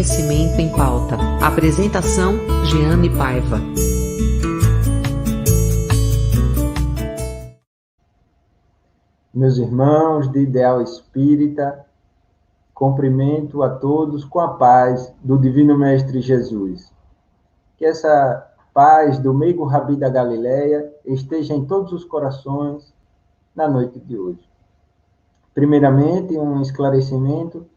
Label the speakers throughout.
Speaker 1: Conhecimento em Pauta. Apresentação: Jeane Paiva.
Speaker 2: Meus irmãos de Ideal Espírita, cumprimento a todos com a paz do Divino Mestre Jesus. Que essa paz do meigo Rabi da Galileia esteja em todos os corações na noite de hoje. Primeiramente, um esclarecimento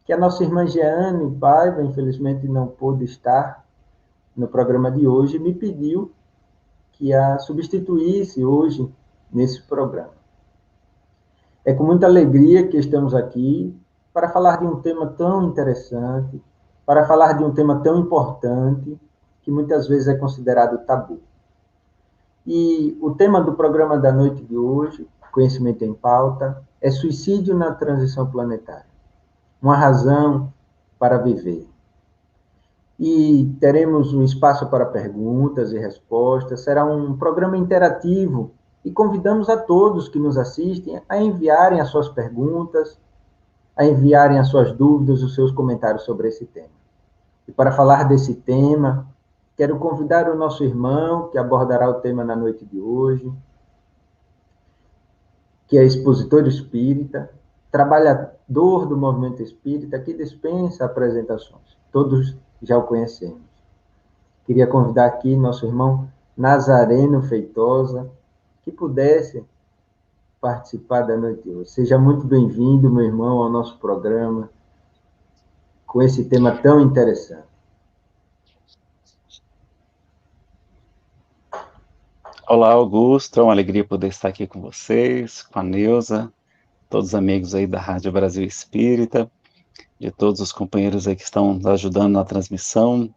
Speaker 2: que a nossa irmã Jeane Paiva, infelizmente não pôde estar no programa de hoje, me pediu que a substituísse hoje nesse programa. É com muita alegria que estamos aqui para falar de um tema tão interessante, para falar de um tema tão importante, que muitas vezes é considerado tabu. E o tema do programa da noite de hoje, Conhecimento em Pauta, é suicídio na transição planetária. Uma razão para viver. E teremos um espaço para perguntas e respostas, será um programa interativo e convidamos a todos que nos assistem a enviarem as suas perguntas, a enviarem as suas dúvidas, os seus comentários sobre esse tema. E para falar desse tema, quero convidar o nosso irmão, que abordará o tema na noite de hoje, que é expositor espírita, trabalhador do movimento espírita, que dispensa apresentações. Todos já o conhecemos. Queria convidar aqui nosso irmão Nazareno Feitosa, que pudesse participar da noite de hoje. Seja muito bem-vindo, meu irmão, ao nosso programa, com esse tema tão interessante.
Speaker 3: Olá, Augusto, é uma alegria poder estar aqui com vocês, com a Neuza, todos os amigos aí da Rádio Brasil Espírita, de todos os companheiros aí que estão nos ajudando na transmissão,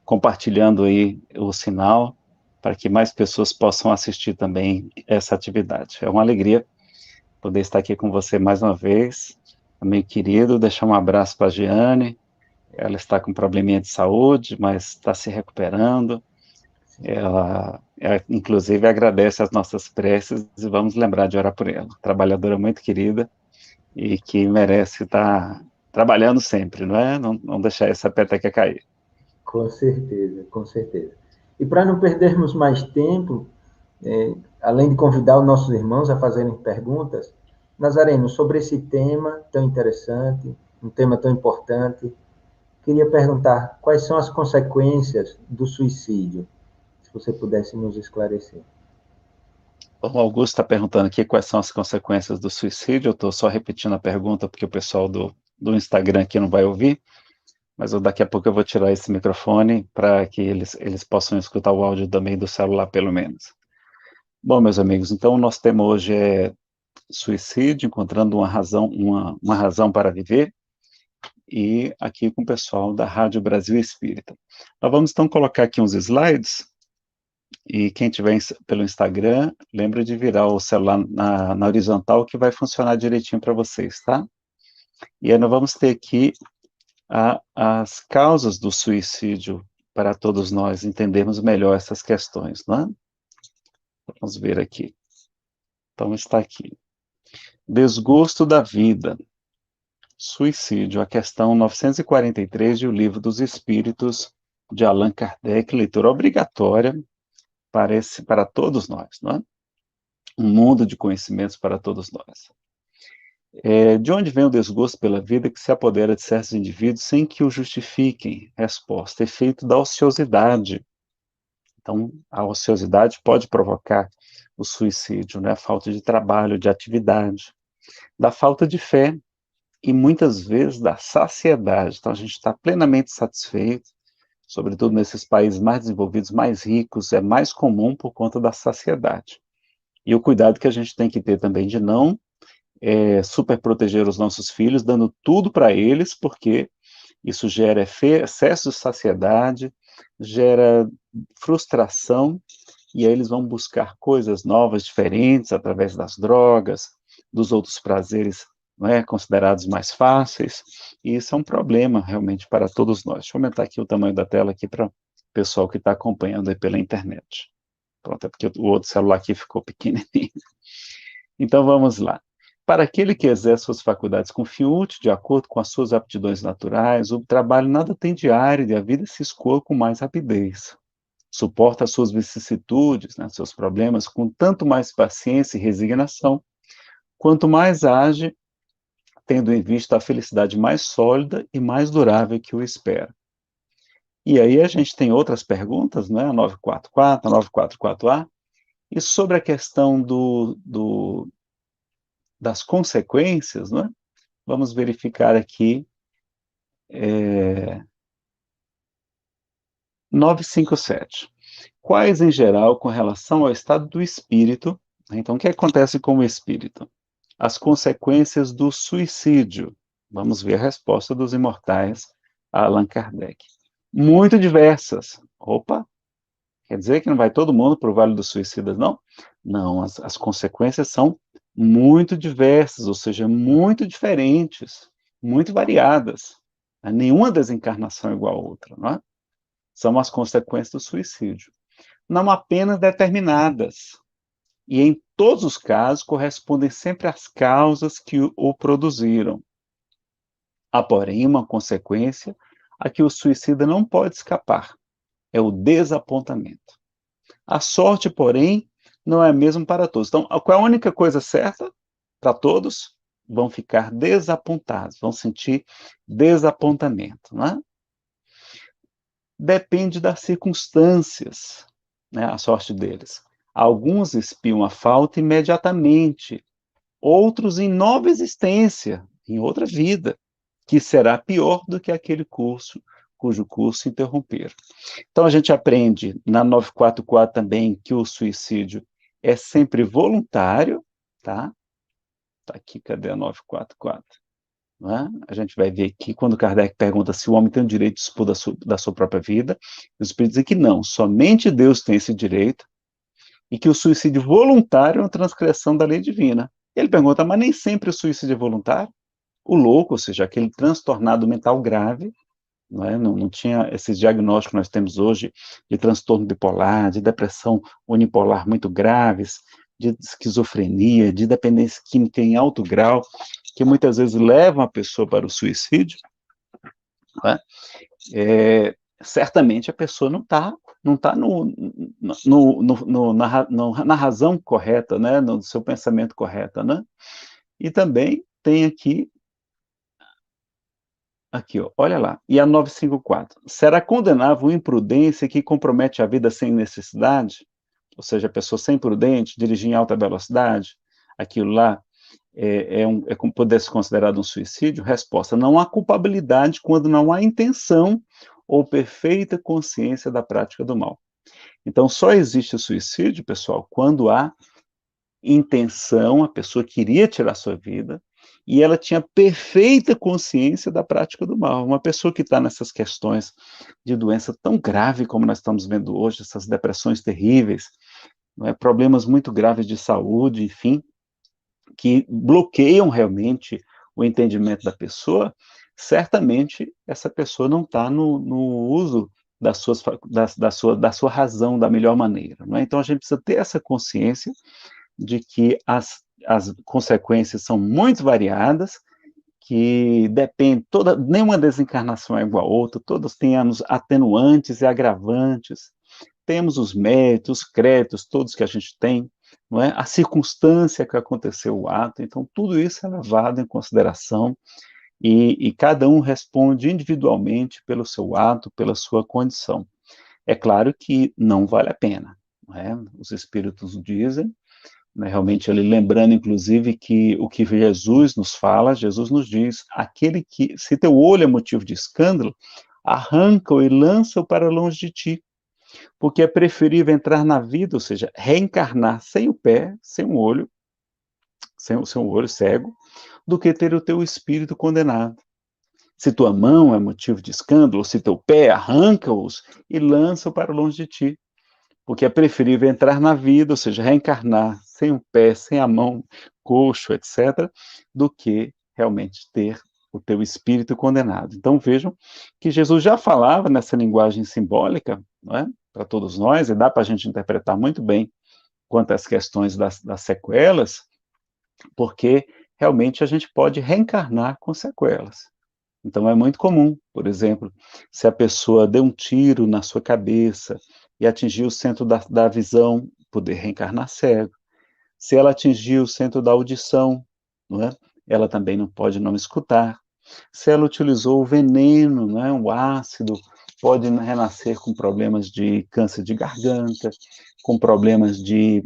Speaker 3: compartilhando aí o sinal, para que mais pessoas possam assistir também essa atividade. É uma alegria poder estar aqui com você mais uma vez, amigo querido, deixar um abraço para a Jeane, ela está com probleminha de saúde, mas está se recuperando. Ela, inclusive, agradece as nossas preces e vamos lembrar de orar por ela. Trabalhadora muito querida e que merece estar trabalhando sempre, não é? Não deixar essa peteca cair.
Speaker 2: Com certeza, com certeza. E para não perdermos mais tempo, além de convidar os nossos irmãos a fazerem perguntas, Nazareno, sobre esse tema tão interessante, um tema tão importante, queria perguntar quais são as consequências do suicídio, se você pudesse nos esclarecer.
Speaker 3: O Augusto está perguntando aqui quais são as consequências do suicídio. Eu estou só repetindo a pergunta porque o pessoal do Instagram aqui não vai ouvir, mas daqui a pouco eu vou tirar esse microfone para que eles possam escutar o áudio também do celular, pelo menos. Bom, meus amigos, então o nosso tema hoje é suicídio, encontrando uma razão para viver, e aqui com o pessoal da Rádio Brasil Espírita. Nós vamos então colocar aqui uns slides, e quem tiver pelo Instagram, lembra de virar o celular na horizontal, que vai funcionar direitinho para vocês, tá? E aí nós vamos ter aqui as causas do suicídio, para todos nós entendermos melhor essas questões, não é? Vamos ver aqui. Então está aqui. Desgosto da vida. Suicídio, a questão 943 de O Livro dos Espíritos, de Allan Kardec, leitura obrigatória para todos nós, não é? Um mundo de conhecimentos para todos nós. De onde vem o desgosto pela vida que se apodera de certos indivíduos sem que o justifiquem? Resposta: efeito da ociosidade. Então, a ociosidade pode provocar o suicídio, né? A falta de trabalho, de atividade, da falta de fé, e muitas vezes da saciedade. Então, a gente está plenamente satisfeito, sobretudo nesses países mais desenvolvidos, mais ricos, é mais comum por conta da saciedade. E o cuidado que a gente tem que ter também de não super proteger os nossos filhos, dando tudo para eles, porque isso gera excesso de saciedade, gera frustração, e aí eles vão buscar coisas novas, diferentes, através das drogas, dos outros prazeres, não é, considerados mais fáceis, e isso é um problema realmente para todos nós. Deixa eu aumentar aqui o tamanho da tela aqui para o pessoal que está acompanhando aí pela internet. Pronto, é porque o outro celular aqui ficou pequenininho. Então vamos lá. Para aquele que exerce suas faculdades com fim útil, de acordo com as suas aptidões naturais, o trabalho nada tem de árido e a vida se escoa com mais rapidez. Suporta as suas vicissitudes, né, seus problemas, com tanto mais paciência e resignação, quanto mais age, tendo em vista a felicidade mais sólida e mais durável que o espera. E aí a gente tem outras perguntas, né, a 944, a 944A, e sobre a questão das consequências, né, vamos verificar aqui 957. Quais, em geral, com relação ao estado do espírito, né, então o que acontece com o espírito? As consequências do suicídio. Vamos ver a resposta dos imortais a Allan Kardec. Muito diversas. Opa, quer dizer que não vai todo mundo para o Vale dos Suicidas, não? Não, as consequências são muito diversas, ou seja, muito diferentes, muito variadas. Nenhuma desencarnação é igual a outra, não é? São as consequências do suicídio. Não apenas determinadas, e em todos os casos correspondem sempre às causas que o produziram. Há, porém, uma consequência a que o suicida não pode escapar, é o desapontamento. A sorte, porém, não é a mesma para todos. Então, qual é a única coisa certa para todos? Vão ficar desapontados, vão sentir desapontamento, não é? Depende das circunstâncias, né, a sorte deles. Alguns espiam a falta imediatamente, outros em nova existência, em outra vida, que será pior do que aquele cujo curso interromperam. Então a gente aprende na 944 também que o suicídio é sempre voluntário, tá? Tá aqui, cadê a 944? Não é? A gente vai ver aqui, quando Kardec pergunta se o homem tem o direito de dispor da sua própria vida, os espíritos dizem que não, somente Deus tem esse direito, e que o suicídio voluntário é uma transgressão da lei divina. Ele pergunta, mas nem sempre o suicídio é voluntário? O louco, ou seja, aquele transtornado mental grave, não tinha esses diagnósticos que nós temos hoje de transtorno bipolar, de depressão unipolar muito graves, de esquizofrenia, de dependência química em alto grau, que muitas vezes levam a pessoa para o suicídio, né? Certamente a pessoa não está na razão correta, né? No seu pensamento correto, né? E também tem aqui, ó, olha lá, e a 954. Será condenável imprudência que compromete a vida sem necessidade? Ou seja, a pessoa sem prudente, dirigir em alta velocidade, aquilo lá como poder ser considerado um suicídio? Resposta: não há culpabilidade quando não há intenção ou perfeita consciência da prática do mal. Então, só existe o suicídio, pessoal, quando há intenção, a pessoa queria tirar sua vida, e ela tinha perfeita consciência da prática do mal. Uma pessoa que está nessas questões de doença tão grave como nós estamos vendo hoje, essas depressões terríveis, problemas muito graves de saúde, enfim, que bloqueiam realmente o entendimento da pessoa, certamente essa pessoa não está no uso da sua razão da melhor maneira. Não é? Então a gente precisa ter essa consciência de que as consequências são muito variadas, que depende, nenhuma desencarnação é igual a outra, todas têm atenuantes e agravantes, temos os méritos, os créditos, todos que a gente tem, não é? A circunstância que aconteceu o ato, então tudo isso é levado em consideração e cada um responde individualmente pelo seu ato, pela sua condição. É claro que não vale a pena, não é? Os espíritos dizem, né, realmente ele lembrando inclusive que o que Jesus nos fala, Jesus nos diz, aquele que, se teu olho é motivo de escândalo, arranca-o e lança-o para longe de ti, porque é preferível entrar na vida, ou seja, reencarnar sem o pé, sem um olho, sem o olho cego, do que ter o teu espírito condenado. Se tua mão é motivo de escândalo, se teu pé, arranca-os e lança-o para longe de ti, porque é preferível entrar na vida, ou seja, reencarnar sem o pé, sem a mão, coxo, etc., do que realmente ter o teu espírito condenado. Então vejam que Jesus já falava nessa linguagem simbólica, não é? Para todos nós, e dá para a gente interpretar muito bem quanto às questões das sequelas, porque realmente a gente pode reencarnar com sequelas. Então é muito comum, por exemplo, se a pessoa deu um tiro na sua cabeça e atingiu o centro da visão, poder reencarnar cego. Se ela atingiu o centro da audição, não é? Ela também não pode não escutar. Se ela utilizou o veneno, né, o ácido, pode renascer com problemas de câncer de garganta, com problemas de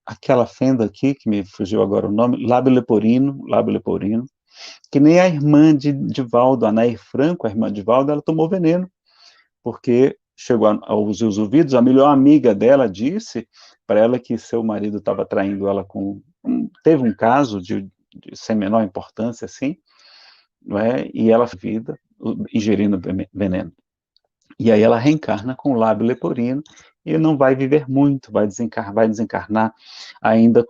Speaker 3: aquela fenda aqui, que me fugiu agora o nome, lábio leporino, que nem a irmã de Valdo, a Nair Franco, a irmã de Valdo, ela tomou veneno, porque chegou aos ouvidos, a melhor amiga dela disse para ela que seu marido estava traindo ela teve um caso sem menor importância, assim, não é? E ela vida ingerindo veneno. E aí ela reencarna com o lábio leporino e não vai viver muito, vai desencarnar ainda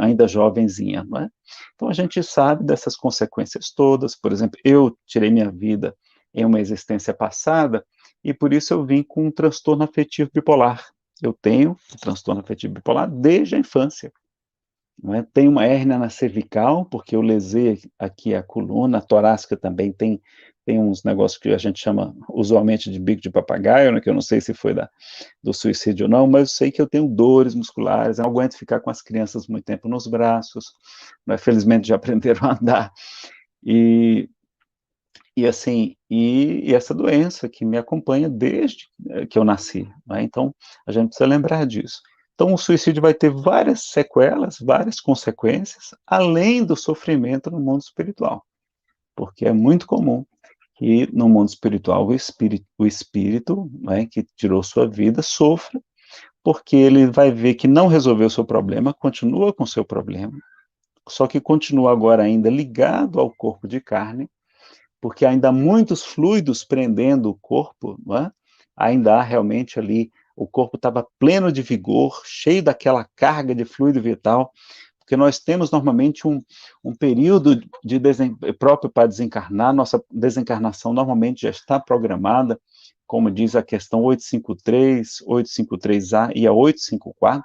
Speaker 3: ainda jovenzinha, não é? Então a gente sabe dessas consequências todas. Por exemplo, eu tirei minha vida em uma existência passada e por isso eu vim com um transtorno afetivo bipolar. Eu tenho um transtorno afetivo bipolar desde a infância. Não é? Tem uma hérnia na cervical, porque eu lesei aqui a coluna, a torácica também tem uns negócios que a gente chama usualmente de bico de papagaio, né, que eu não sei se foi do suicídio ou não, mas eu sei que eu tenho dores musculares, eu não aguento ficar com as crianças muito tempo nos braços, né, felizmente já aprenderam a andar, e assim, e essa doença que me acompanha desde que eu nasci, né? Então, a gente precisa lembrar disso. Então, o suicídio vai ter várias sequelas, várias consequências, além do sofrimento no mundo espiritual, porque é muito comum que no mundo espiritual o espírito, né, que tirou sua vida, sofra, porque ele vai ver que não resolveu o seu problema, continua com o seu problema, só que continua agora ainda ligado ao corpo de carne, porque ainda há muitos fluidos prendendo o corpo, não é? Ainda há realmente ali, o corpo estava pleno de vigor, cheio daquela carga de fluido vital, porque nós temos normalmente um período próprio para desencarnar, nossa desencarnação normalmente já está programada, como diz a questão 853, 853A e a 854,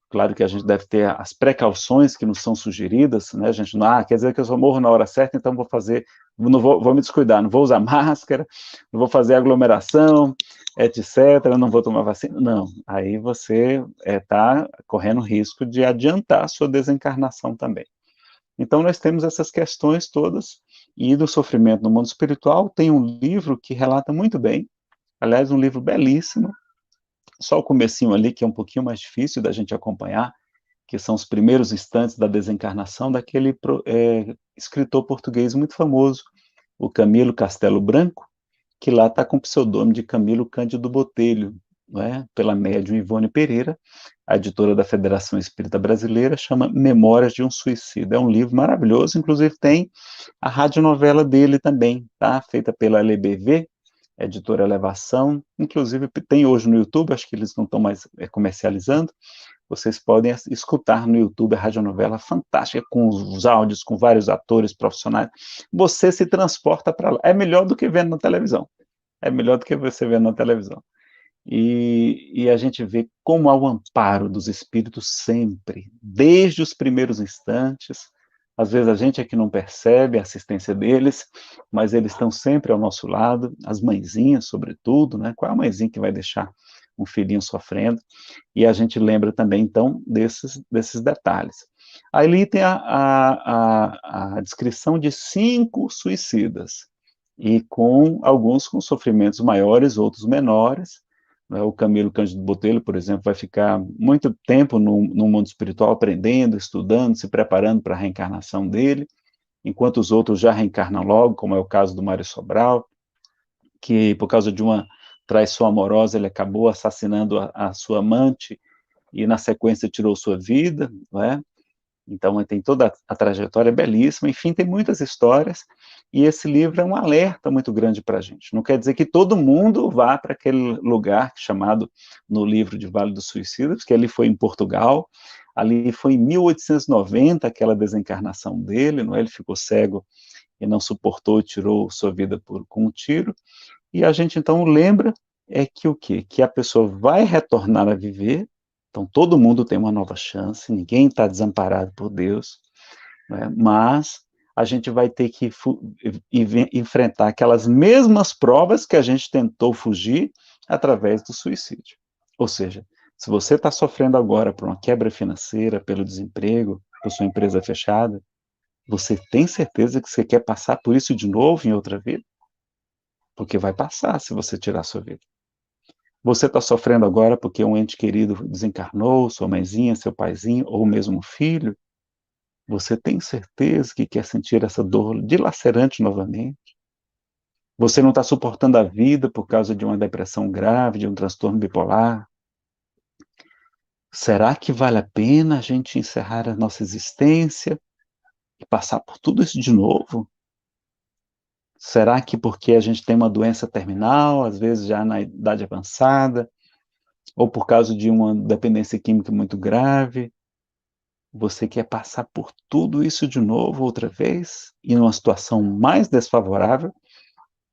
Speaker 3: claro que a gente deve ter as precauções que nos são sugeridas, né? A gente não, quer dizer que eu só morro na hora certa, então não vou me descuidar, não vou usar máscara, não vou fazer aglomeração, etc., não vou tomar vacina. Não, aí você está correndo risco de adiantar a sua desencarnação também. Então, nós temos essas questões todas, e do sofrimento no mundo espiritual, tem um livro que relata muito bem, aliás, um livro belíssimo, só o comecinho ali, que é um pouquinho mais difícil da gente acompanhar, que são os primeiros instantes da desencarnação daquele escritor português muito famoso, o Camilo Castelo Branco, que lá está com o pseudônimo de Camilo Cândido Botelho, não é? Pela médium Ivone Pereira, a editora da Federação Espírita Brasileira, chama Memórias de um Suicida. É um livro maravilhoso, inclusive tem a radionovela dele também, tá? Feita pela LBV, editora Elevação, inclusive tem hoje no YouTube, acho que eles não estão mais comercializando, vocês podem escutar no YouTube a radionovela fantástica, com os áudios, com vários atores profissionais, você se transporta para lá, é melhor do que vendo na televisão, é melhor do que você vendo na televisão, e a gente vê como há o amparo dos espíritos sempre, desde os primeiros instantes. Às vezes a gente é que não percebe a assistência deles, mas eles estão sempre ao nosso lado, as mãezinhas, sobretudo, né? Qual é a mãezinha que vai deixar um filhinho sofrendo? E a gente lembra também, então, desses detalhes. Ali tem a descrição de 5 suicidas, e alguns com sofrimentos maiores, outros menores. O Camilo Cândido Botelho, por exemplo, vai ficar muito tempo no mundo espiritual aprendendo, estudando, se preparando para a reencarnação dele, enquanto os outros já reencarnam logo, como é o caso do Mário Sobral, que por causa de uma traição amorosa ele acabou assassinando a sua amante e na sequência tirou sua vida, não é? Então, tem toda a trajetória belíssima, enfim, tem muitas histórias, e esse livro é um alerta muito grande para a gente. Não quer dizer que todo mundo vá para aquele lugar chamado, no livro de Vale dos Suicidas, que ele foi em Portugal, ali foi em 1890 aquela desencarnação dele, não é? Ele ficou cego e não suportou e tirou sua vida com um tiro, e a gente então lembra que o quê? Que a pessoa vai retornar a viver, Então, todo mundo tem uma nova chance, ninguém está desamparado por Deus, né? Mas a gente vai ter que enfrentar aquelas mesmas provas que a gente tentou fugir através do suicídio. Ou seja, se você está sofrendo agora por uma quebra financeira, pelo desemprego, por sua empresa fechada, você tem certeza que você quer passar por isso de novo em outra vida? Porque vai passar se você tirar a sua vida. Você está sofrendo agora porque um ente querido desencarnou, sua mãezinha, seu paizinho, ou mesmo um filho? Você tem certeza que quer sentir essa dor dilacerante novamente? Você não está suportando a vida por causa de uma depressão grave, de um transtorno bipolar? Será que vale a pena a gente encerrar a nossa existência e passar por tudo isso de novo? Será que porque a gente tem uma doença terminal, às vezes já na idade avançada, ou por causa de uma dependência química muito grave, você quer passar por tudo isso de novo outra vez, e numa situação mais desfavorável?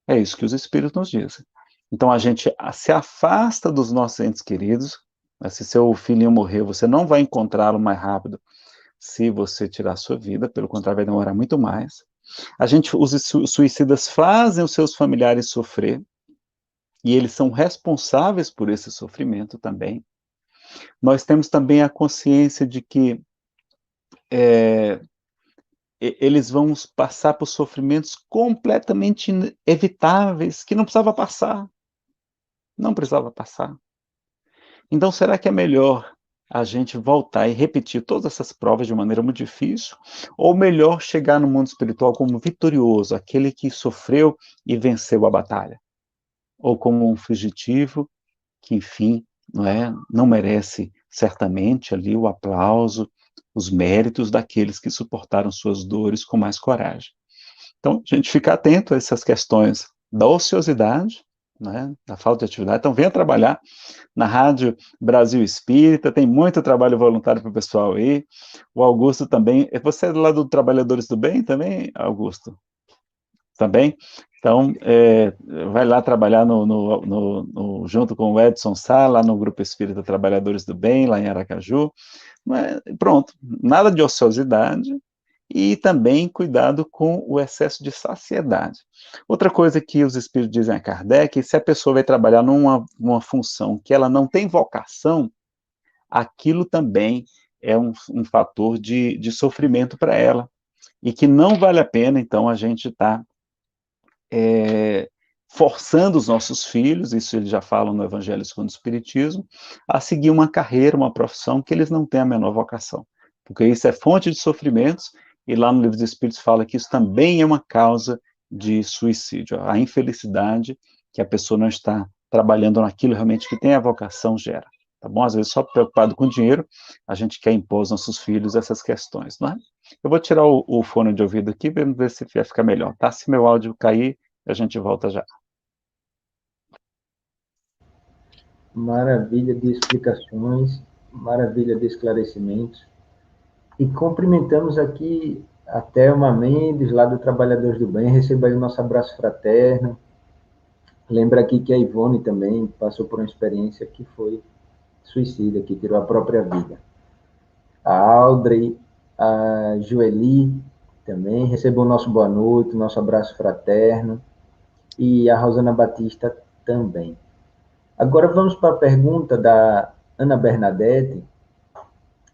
Speaker 3: É isso que os espíritos nos dizem. Então a gente se afasta dos nossos entes queridos, mas se seu filhinho morrer, você não vai encontrá-lo mais rápido se você tirar a sua vida, pelo contrário, vai demorar muito mais. Os suicidas fazem os seus familiares sofrer, e eles são responsáveis por esse sofrimento também. Nós temos também a consciência de que eles vão passar por sofrimentos completamente evitáveis, que não precisava passar. Não precisava passar. Então, será que é melhor a gente voltar e repetir todas essas provas de maneira muito difícil? Ou melhor chegar no mundo espiritual como vitorioso, aquele que sofreu e venceu a batalha? Ou como um fugitivo que, enfim, não merece certamente ali o aplauso, os méritos daqueles que suportaram suas dores com mais coragem. Então, a gente fica atento a essas questões da ociosidade, da falta de atividade. Então, venha trabalhar na Rádio Brasil Espírita, tem muito trabalho voluntário para o pessoal aí. O Augusto também. Você é lá do Trabalhadores do Bem também, Augusto? Também? Então, vai lá trabalhar junto com o Edson Sá, lá no Grupo Espírita Trabalhadores do Bem, lá em Aracaju. Pronto, nada de ociosidade, e também cuidado com o excesso de saciedade. Outra coisa que os espíritos dizem a Kardec, se a pessoa vai trabalhar numa função que ela não tem vocação, aquilo também é um fator de sofrimento para ela, e que não vale a pena, então, a gente estar forçando os nossos filhos, isso eles já falam no Evangelho segundo o Espiritismo, a seguir uma carreira, uma profissão que eles não têm a menor vocação, porque isso é fonte de sofrimentos, e lá no Livro dos Espíritos fala que isso também é uma causa de suicídio, a infelicidade que a pessoa não está trabalhando naquilo realmente que tem a vocação gera, tá bom? Às vezes só preocupado com dinheiro, a gente quer impor aos nossos filhos essas questões, não é? Eu vou tirar o fone de ouvido aqui, vamos ver se vai ficar melhor, tá? Se meu áudio cair, a gente volta já.
Speaker 2: Maravilha de explicações, maravilha de esclarecimentos. E cumprimentamos aqui a Thelma Mendes, lá do Trabalhadores do Bem, receba aí o nosso abraço fraterno. Lembra aqui que a Ivone também passou por uma experiência que foi suicida, que tirou a própria vida. A Audrey, a Joeli também, recebam o nosso boa noite, o nosso abraço fraterno. E a Rosana Batista também. Agora vamos para a pergunta da Ana Bernadette,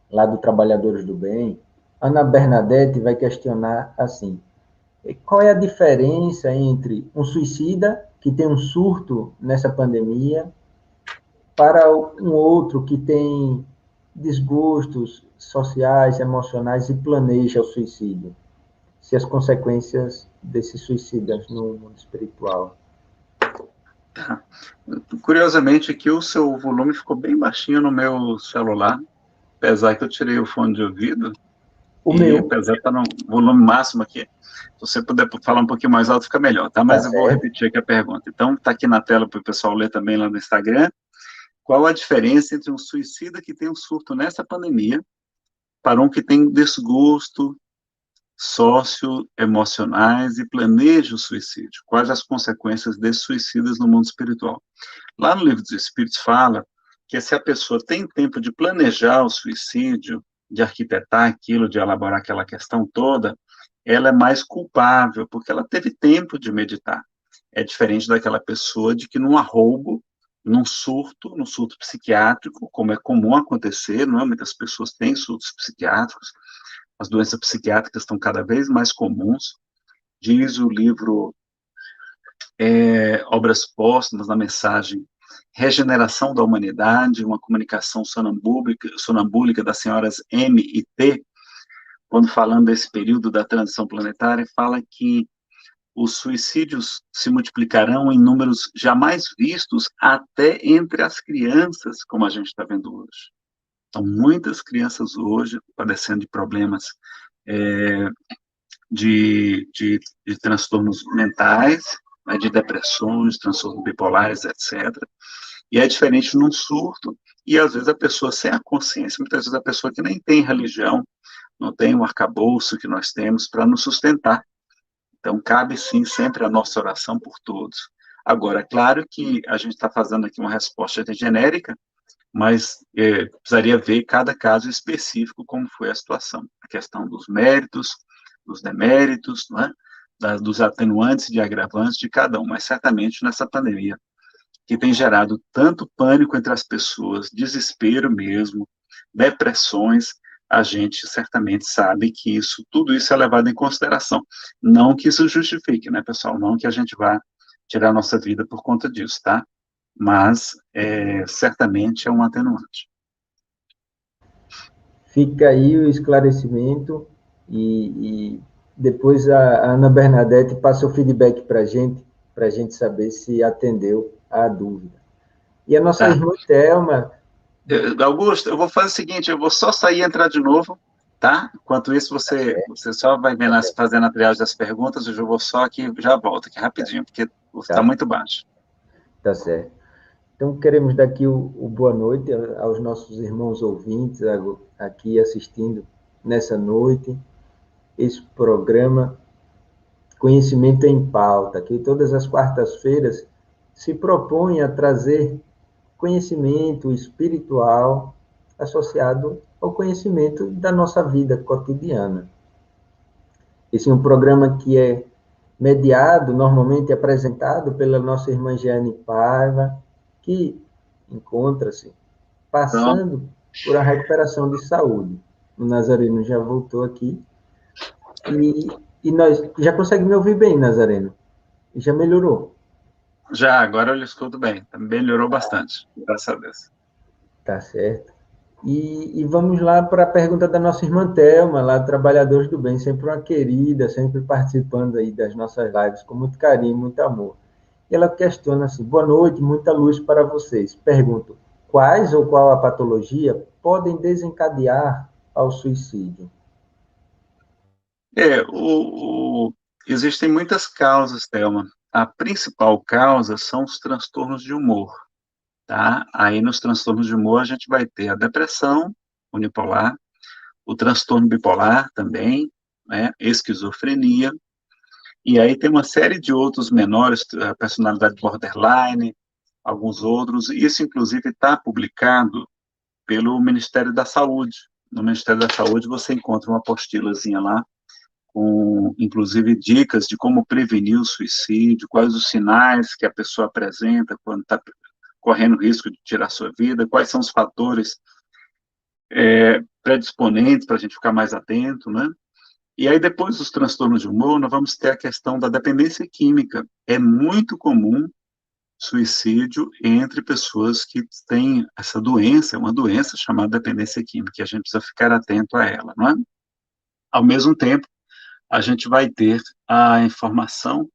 Speaker 2: lá do Trabalhadores do Bem. Ana Bernadette vai questionar assim: qual é a diferença entre um suicida que tem um surto nessa pandemia para um outro que tem desgostos sociais, emocionais e planeja o suicídio? Se as consequências desses suicidas no mundo espiritual.
Speaker 3: Curiosamente, aqui o seu volume ficou bem baixinho no meu celular, apesar que eu tirei o fone de ouvido, apesar de estar no volume máximo aqui, se você puder falar um pouquinho mais alto, fica melhor, tá? Mas eu vou repetir aqui a pergunta. Então, está aqui na tela para o pessoal ler também lá no Instagram. Qual a diferença entre um suicida que tem um surto nessa pandemia para um que tem desgosto socioemocionais e planeja o suicídio? Quais as consequências desses suicidas no mundo espiritual? Lá no Livro dos Espíritos fala que se a pessoa tem tempo de planejar o suicídio, de arquitetar aquilo, de elaborar aquela questão toda, ela é mais culpável, porque ela teve tempo de meditar. É diferente daquela pessoa de que num arroubo, num surto psiquiátrico, como é comum acontecer, não é? Muitas pessoas têm surtos psiquiátricos, as doenças psiquiátricas estão cada vez mais comuns, diz o livro Obras Póstumas, na mensagem Regeneração da Humanidade, uma comunicação sonambúlica das senhoras M e T, quando falando desse período da transição planetária, fala que os suicídios se multiplicarão em números jamais vistos até entre as crianças, como a gente está vendo hoje. Então, muitas crianças hoje padecendo de problemas de transtornos mentais, né, de depressões, transtornos bipolares, etc. E é diferente num surto, e às vezes a pessoa sem a consciência, muitas vezes a pessoa que nem tem religião, não tem o arcabouço que nós temos para nos sustentar. Então, cabe sim sempre a nossa oração por todos. Agora, é claro que a gente está fazendo aqui uma resposta genérica, mas precisaria ver cada caso específico como foi a situação. A questão dos méritos, dos deméritos, não é? Dos atenuantes e de agravantes de cada um, mas certamente nessa pandemia, que tem gerado tanto pânico entre as pessoas, desespero mesmo, depressões, a gente certamente sabe que tudo isso é levado em consideração. Não que isso justifique, né, pessoal? Não que a gente vá tirar a nossa vida por conta disso, tá? Mas, certamente é um atenuante.
Speaker 2: Fica aí o esclarecimento e depois a Ana Bernadette passa o feedback para a gente saber se atendeu à dúvida. E a nossa
Speaker 3: Tá.
Speaker 2: irmã Thelma...
Speaker 3: Augusto, eu vou fazer o seguinte, eu vou só sair e entrar de novo, tá? Enquanto isso, você só vai vendo, fazendo a triagem das perguntas, eu já vou só aqui, já volto aqui rapidinho, porque está muito baixo.
Speaker 2: Tá certo. Então, queremos dar aqui o boa noite aos nossos irmãos ouvintes aqui assistindo nessa noite, esse programa Conhecimento em Pauta, que todas as quartas-feiras se propõe a trazer conhecimento espiritual associado ao conhecimento da nossa vida cotidiana. Esse é um programa que é mediado, normalmente apresentado pela nossa irmã Jeane Paiva, que encontra-se passando por a recuperação de saúde. O Nazareno já voltou aqui. E nós... Já consegue me ouvir bem, Nazareno? Já melhorou?
Speaker 3: Já, agora eu lhe escuto bem. Melhorou bastante, graças a Deus.
Speaker 2: Tá certo. E vamos lá para a pergunta da nossa irmã Thelma, lá do Trabalhadores do Bem, sempre uma querida, sempre participando aí das nossas lives com muito carinho, muito amor. E ela questiona assim: boa noite, muita luz para vocês. Pergunto: quais ou qual a patologia podem desencadear ao suicídio?
Speaker 3: Existem muitas causas, Thelma. A principal causa são os transtornos de humor, tá? Aí nos transtornos de humor a gente vai ter a depressão unipolar, o transtorno bipolar também, né? Esquizofrenia, e aí tem uma série de outros menores, a personalidade borderline, alguns outros, e isso inclusive está publicado pelo Ministério da Saúde. No Ministério da Saúde você encontra uma apostilazinha lá, com, inclusive, dicas de como prevenir o suicídio, quais os sinais que a pessoa apresenta quando está correndo risco de tirar sua vida, quais são os fatores predisponentes para a gente ficar mais atento, né? E aí, depois dos transtornos de humor, nós vamos ter a questão da dependência química. É muito comum suicídio entre pessoas que têm essa doença, uma doença chamada dependência química, e a gente precisa ficar atento a ela, não é? Ao mesmo tempo, a gente vai ter a informação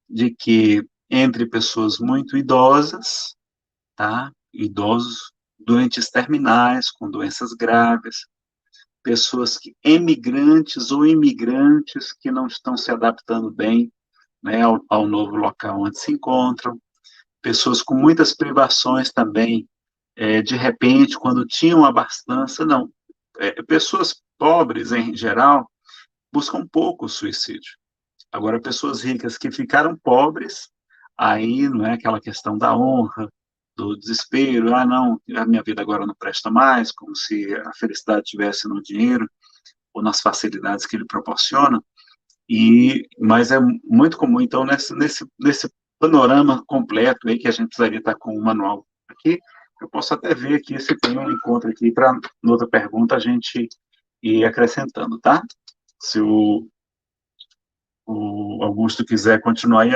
Speaker 3: de que entre pessoas muito idosas, tá? Idosos, doentes terminais, com doenças graves, pessoas emigrantes ou imigrantes que não estão se adaptando bem, né, ao novo local onde se encontram, pessoas com muitas privações também, de repente, quando tinham abastança, não. Pessoas pobres, em geral, buscam pouco o suicídio. Agora, pessoas ricas que ficaram pobres, aí não é aquela questão da honra, do desespero, não, a minha vida agora não presta mais, como se a felicidade estivesse no dinheiro ou nas facilidades que ele proporciona, mas é muito comum, então, nesse panorama completo aí, que a gente precisaria estar com o manual aqui, eu posso até ver aqui se tem um encontro aqui para, na outra pergunta, a gente ir acrescentando, tá? Se o Augusto quiser continuar aí,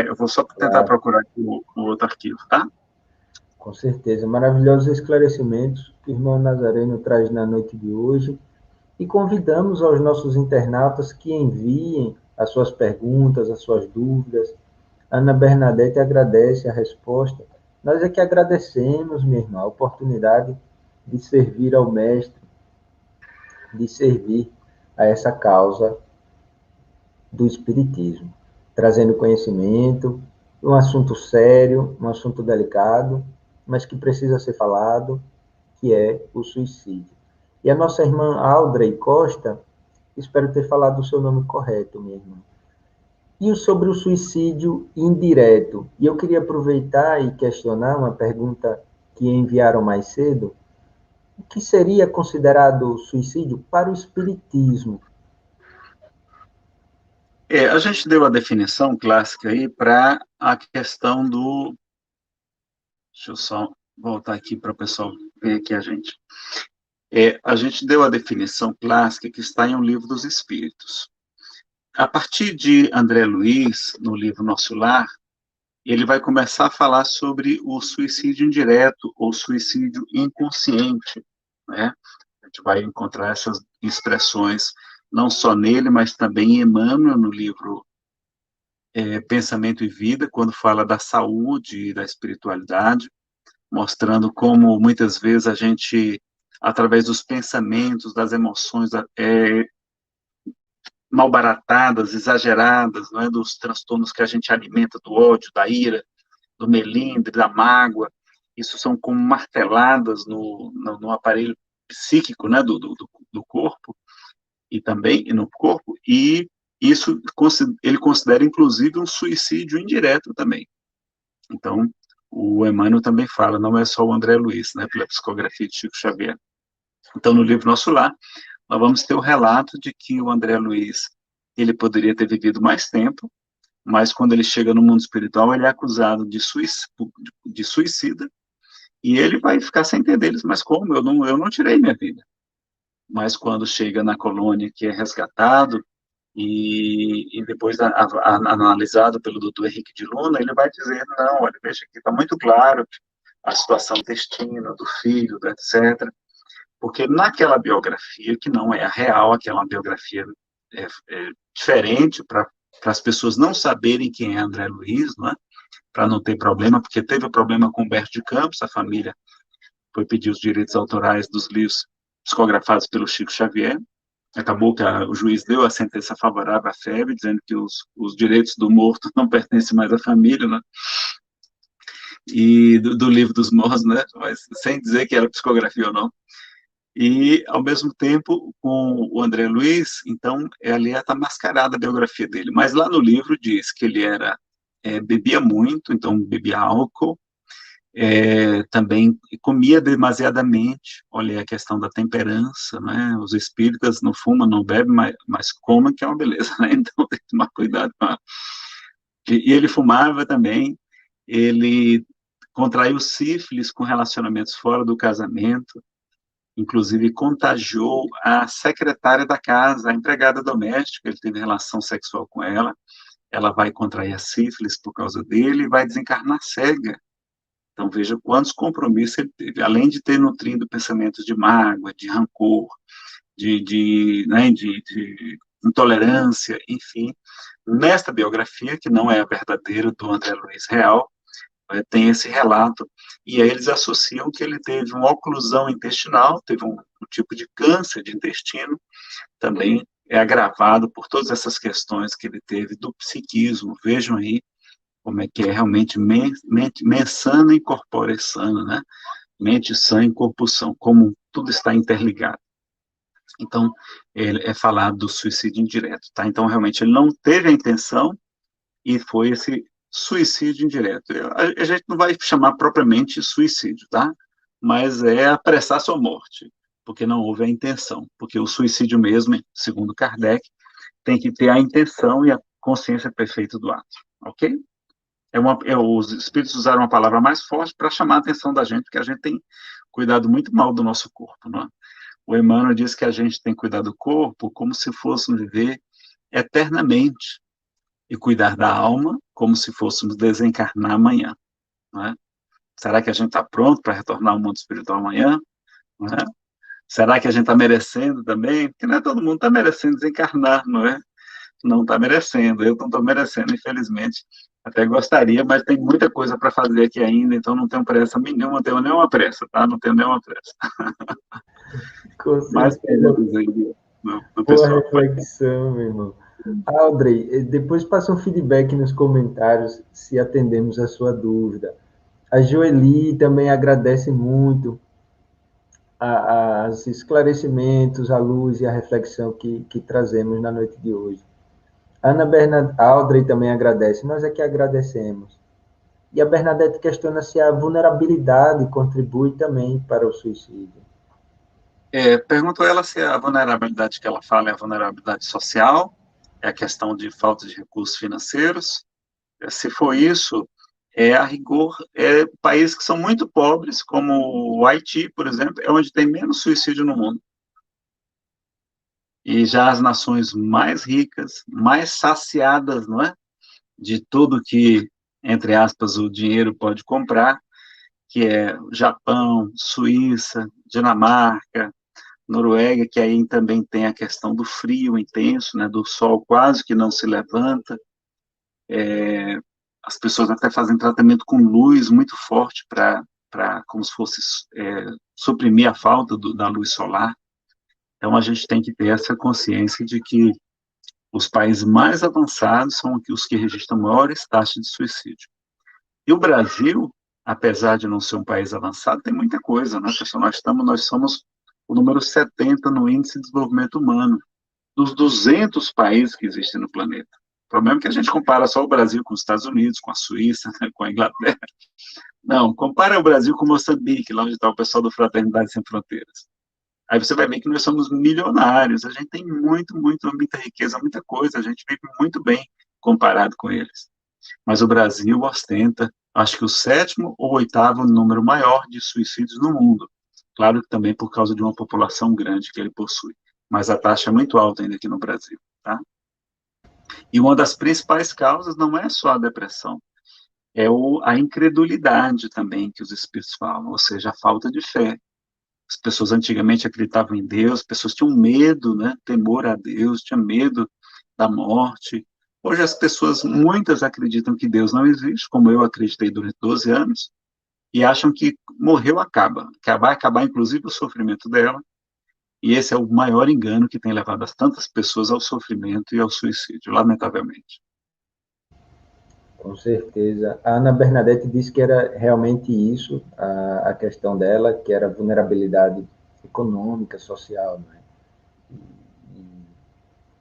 Speaker 3: eu vou só tentar
Speaker 2: Claro,
Speaker 3: procurar aqui o outro arquivo, tá?
Speaker 2: com certeza. Maravilhosos esclarecimentos que o irmão Nazareno traz na noite de hoje. E convidamos aos nossos internautas que enviem as suas perguntas, as suas dúvidas. Ana Bernadette agradece a resposta. Nós é que agradecemos, minha irmã, a oportunidade de servir ao Mestre, de servir a essa causa do Espiritismo, trazendo conhecimento, um assunto sério, um assunto delicado, mas que precisa ser falado, que é o suicídio. E a nossa irmã Audrey Costa, espero ter falado o seu nome correto, minha irmã. E sobre o suicídio indireto. E eu queria aproveitar e questionar uma pergunta que enviaram mais cedo. O que seria considerado suicídio para o Espiritismo?
Speaker 3: A gente deu a definição clássica aí para a questão do... Deixa eu só voltar aqui para o pessoal ver aqui a gente. A gente deu a definição clássica que está em um livro dos Espíritos. A partir de André Luiz, no livro Nosso Lar, ele vai começar a falar sobre o suicídio indireto ou suicídio inconsciente, né? A gente vai encontrar essas expressões não só nele, mas também em Emmanuel, no livro Pensamento e Vida, quando fala da saúde e da espiritualidade, mostrando como muitas vezes a gente, através dos pensamentos, das emoções malbaratadas, exageradas, não é, dos transtornos que a gente alimenta, do ódio, da ira, do melindre, da mágoa, isso são como marteladas no aparelho psíquico, né, do corpo, e também no corpo, e isso ele considera, inclusive, um suicídio indireto também. Então, o Emmanuel também fala, não é só o André Luiz, né, pela psicografia de Chico Xavier. Então, no livro Nosso Lar, nós vamos ter o relato de que o André Luiz, ele poderia ter vivido mais tempo, mas quando ele chega no mundo espiritual, ele é acusado de suicida, e ele vai ficar sem entender, mas como? Eu não tirei minha vida. Mas quando chega na colônia, que é resgatado, e depois analisado pelo doutor Henrique de Luna, ele vai dizer, não, olha, veja aqui, está muito claro a situação intestina do filho, etc., porque naquela biografia, que não é a real, aquela biografia diferente para as pessoas não saberem quem é André Luiz, não é? Para não ter problema, porque teve problema com Humberto de Campos, a família foi pedir os direitos autorais dos livros psicografados pelo Chico Xavier, acabou que o juiz deu a sentença favorável à FEB, dizendo que os direitos do morto não pertencem mais à família, né? E do livro dos mortos, né? Mas sem dizer que era psicografia ou não. E, ao mesmo tempo, com o André Luiz, então, ali está mascarada a biografia dele. Mas lá no livro diz que ele bebia muito, então bebia álcool, também comia demasiadamente, olha a questão da temperança, né? Os espíritas não fumam, não bebem, mas comem, que é uma beleza, né? Então tem que tomar cuidado com E ele fumava também, ele contraiu sífilis com relacionamentos fora do casamento, inclusive contagiou a secretária da casa, a empregada doméstica, ele teve relação sexual com ela vai contrair a sífilis por causa dele e vai desencarnar cega. Então, veja quantos compromissos ele teve, além de ter nutrido pensamentos de mágoa, de rancor, de intolerância, enfim. Nesta biografia, que não é a verdadeira do André Luiz Real, tem esse relato, e aí eles associam que ele teve uma oclusão intestinal, teve um tipo de câncer de intestino, também é agravado por todas essas questões que ele teve do psiquismo. Vejam aí como é que é realmente mente sana e corpore sana, né? Mente sã e corpo são, como tudo está interligado. Então, ele é falado do suicídio indireto, tá? Então, realmente, ele não teve a intenção e foi esse suicídio indireto. A gente não vai chamar propriamente suicídio, tá? Mas é apressar sua morte, porque não houve a intenção. Porque o suicídio mesmo, segundo Kardec, tem que ter a intenção e a consciência perfeita do ato, ok? Os espíritos usaram uma palavra mais forte para chamar a atenção da gente, porque a gente tem cuidado muito mal do nosso corpo, não é? O Emmanuel diz que a gente tem que cuidar do corpo como se fôssemos viver eternamente e cuidar da alma como se fôssemos desencarnar amanhã, não é? Será que a gente está pronto para retornar ao mundo espiritual amanhã? Não é? Será que a gente está merecendo também? Porque não é todo mundo está merecendo desencarnar, não é? Não está merecendo, eu não estou merecendo, infelizmente. Até gostaria, mas tem muita coisa para fazer aqui ainda, então não tenho pressa nenhuma, não tenho nenhuma pressa, tá? Não tenho nenhuma pressa.
Speaker 2: Com
Speaker 3: Mais
Speaker 2: certeza.
Speaker 3: perguntas aí do
Speaker 2: Boa
Speaker 3: pessoal.
Speaker 2: reflexão, meu irmão. Audrey, depois passa um feedback nos comentários se atendemos a sua dúvida. A Joeli também agradece muito os esclarecimentos, a luz e a reflexão que trazemos na noite de hoje. Ana Bernadette, Audrey também agradece, nós é que agradecemos. E a Bernadette questiona se a vulnerabilidade contribui também para o suicídio.
Speaker 3: Pergunto a ela se a vulnerabilidade que ela fala é a vulnerabilidade social, é a questão de falta de recursos financeiros. Se for isso, a rigor, países que são muito pobres, como o Haiti, por exemplo, é onde tem menos suicídio no mundo. E já as nações mais ricas, mais saciadas, não é? De tudo que, entre aspas, o dinheiro pode comprar, que é Japão, Suíça, Dinamarca, Noruega, que aí também tem a questão do frio intenso, né, do sol quase que não se levanta. As pessoas até fazem tratamento com luz muito forte para como se fosse suprimir a falta da luz solar. Então a gente tem que ter essa consciência de que os países mais avançados são os que registram maiores taxas de suicídio. E o Brasil, apesar de não ser um país avançado, tem muita coisa, né, pessoal? Nós somos o número 70 no Índice de Desenvolvimento Humano, dos 200 países que existem no planeta. O problema é que a gente compara só o Brasil com os Estados Unidos, com a Suíça, com a Inglaterra. Não, compara o Brasil com Moçambique, lá onde está o pessoal do Fraternidade Sem Fronteiras. Aí você vai ver que nós somos milionários, a gente tem muita riqueza, muita coisa, a gente vive muito bem comparado com eles. Mas o Brasil ostenta, acho que o 7º ou 8º número maior de suicídios no mundo. Claro que também por causa de uma população grande que ele possui. Mas a taxa é muito alta ainda aqui no Brasil, tá? E uma das principais causas não é só a depressão, é a incredulidade também que os espíritos falam, ou seja, a falta de fé. As pessoas antigamente acreditavam em Deus, as pessoas tinham medo, né, temor a Deus, tinham medo da morte. Hoje as pessoas, muitas acreditam que Deus não existe, como eu acreditei durante 12 anos, e acham que morreu acaba, que vai acabar inclusive o sofrimento dela, e esse é o maior engano que tem levado as tantas pessoas ao sofrimento e ao suicídio, lamentavelmente.
Speaker 2: Com certeza. A Ana Bernadette disse que era realmente isso, a questão dela, que era vulnerabilidade econômica, social, né?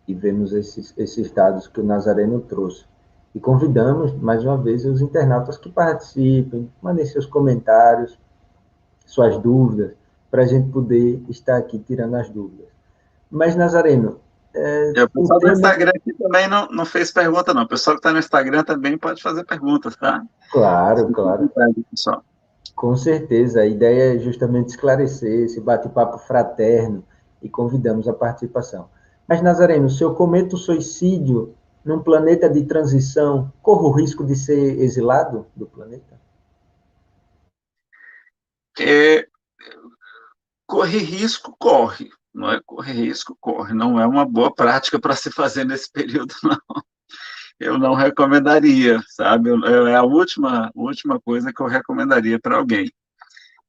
Speaker 2: E vemos esses dados que o Nazareno trouxe. E convidamos, mais uma vez, os internautas que participem, mandem seus comentários, suas dúvidas, para a gente poder estar aqui tirando as dúvidas. Mas, Nazareno,
Speaker 3: O pessoal do Instagram aqui também não fez pergunta, não. O pessoal que está no Instagram também pode fazer perguntas, tá?
Speaker 2: Claro, claro.
Speaker 3: Pessoal.
Speaker 2: Com certeza. A ideia é justamente esclarecer esse bate-papo fraterno e convidamos a participação. Mas, Nazareno, se eu cometo suicídio num planeta de transição, corro o risco de ser exilado do planeta?
Speaker 3: Corre risco, corre. Não é correr risco, corre. Não é uma boa prática para se fazer nesse período, não. Eu não recomendaria, sabe? É a última coisa que eu recomendaria para alguém.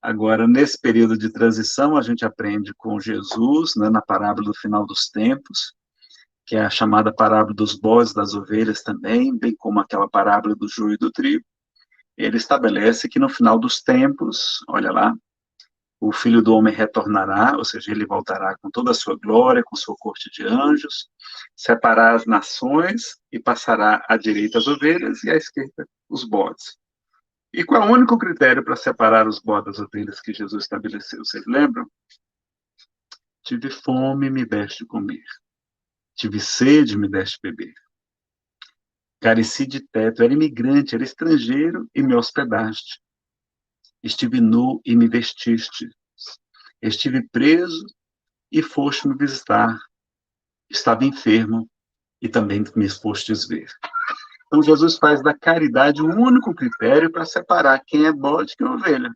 Speaker 3: Agora, nesse período de transição, a gente aprende com Jesus, né, na parábola do final dos tempos, que é a chamada parábola dos bodes, das ovelhas também, bem como aquela parábola do joio e do trigo. Ele estabelece que no final dos tempos, olha lá, o Filho do Homem retornará, ou seja, ele voltará com toda a sua glória, com sua corte de anjos, separar as nações e passará à direita as ovelhas e à esquerda os bodes. E qual é o único critério para separar os bodes das ovelhas que Jesus estabeleceu? Vocês lembram? Tive fome, me deste comer. Tive sede, me deste beber. Careci de teto, era imigrante, era estrangeiro e me hospedaste. Estive nu e me vestiste. Estive preso e foste me visitar. Estava enfermo e também me fostes ver. Então, Jesus faz da caridade o único critério para separar quem é bode e quem é ovelha.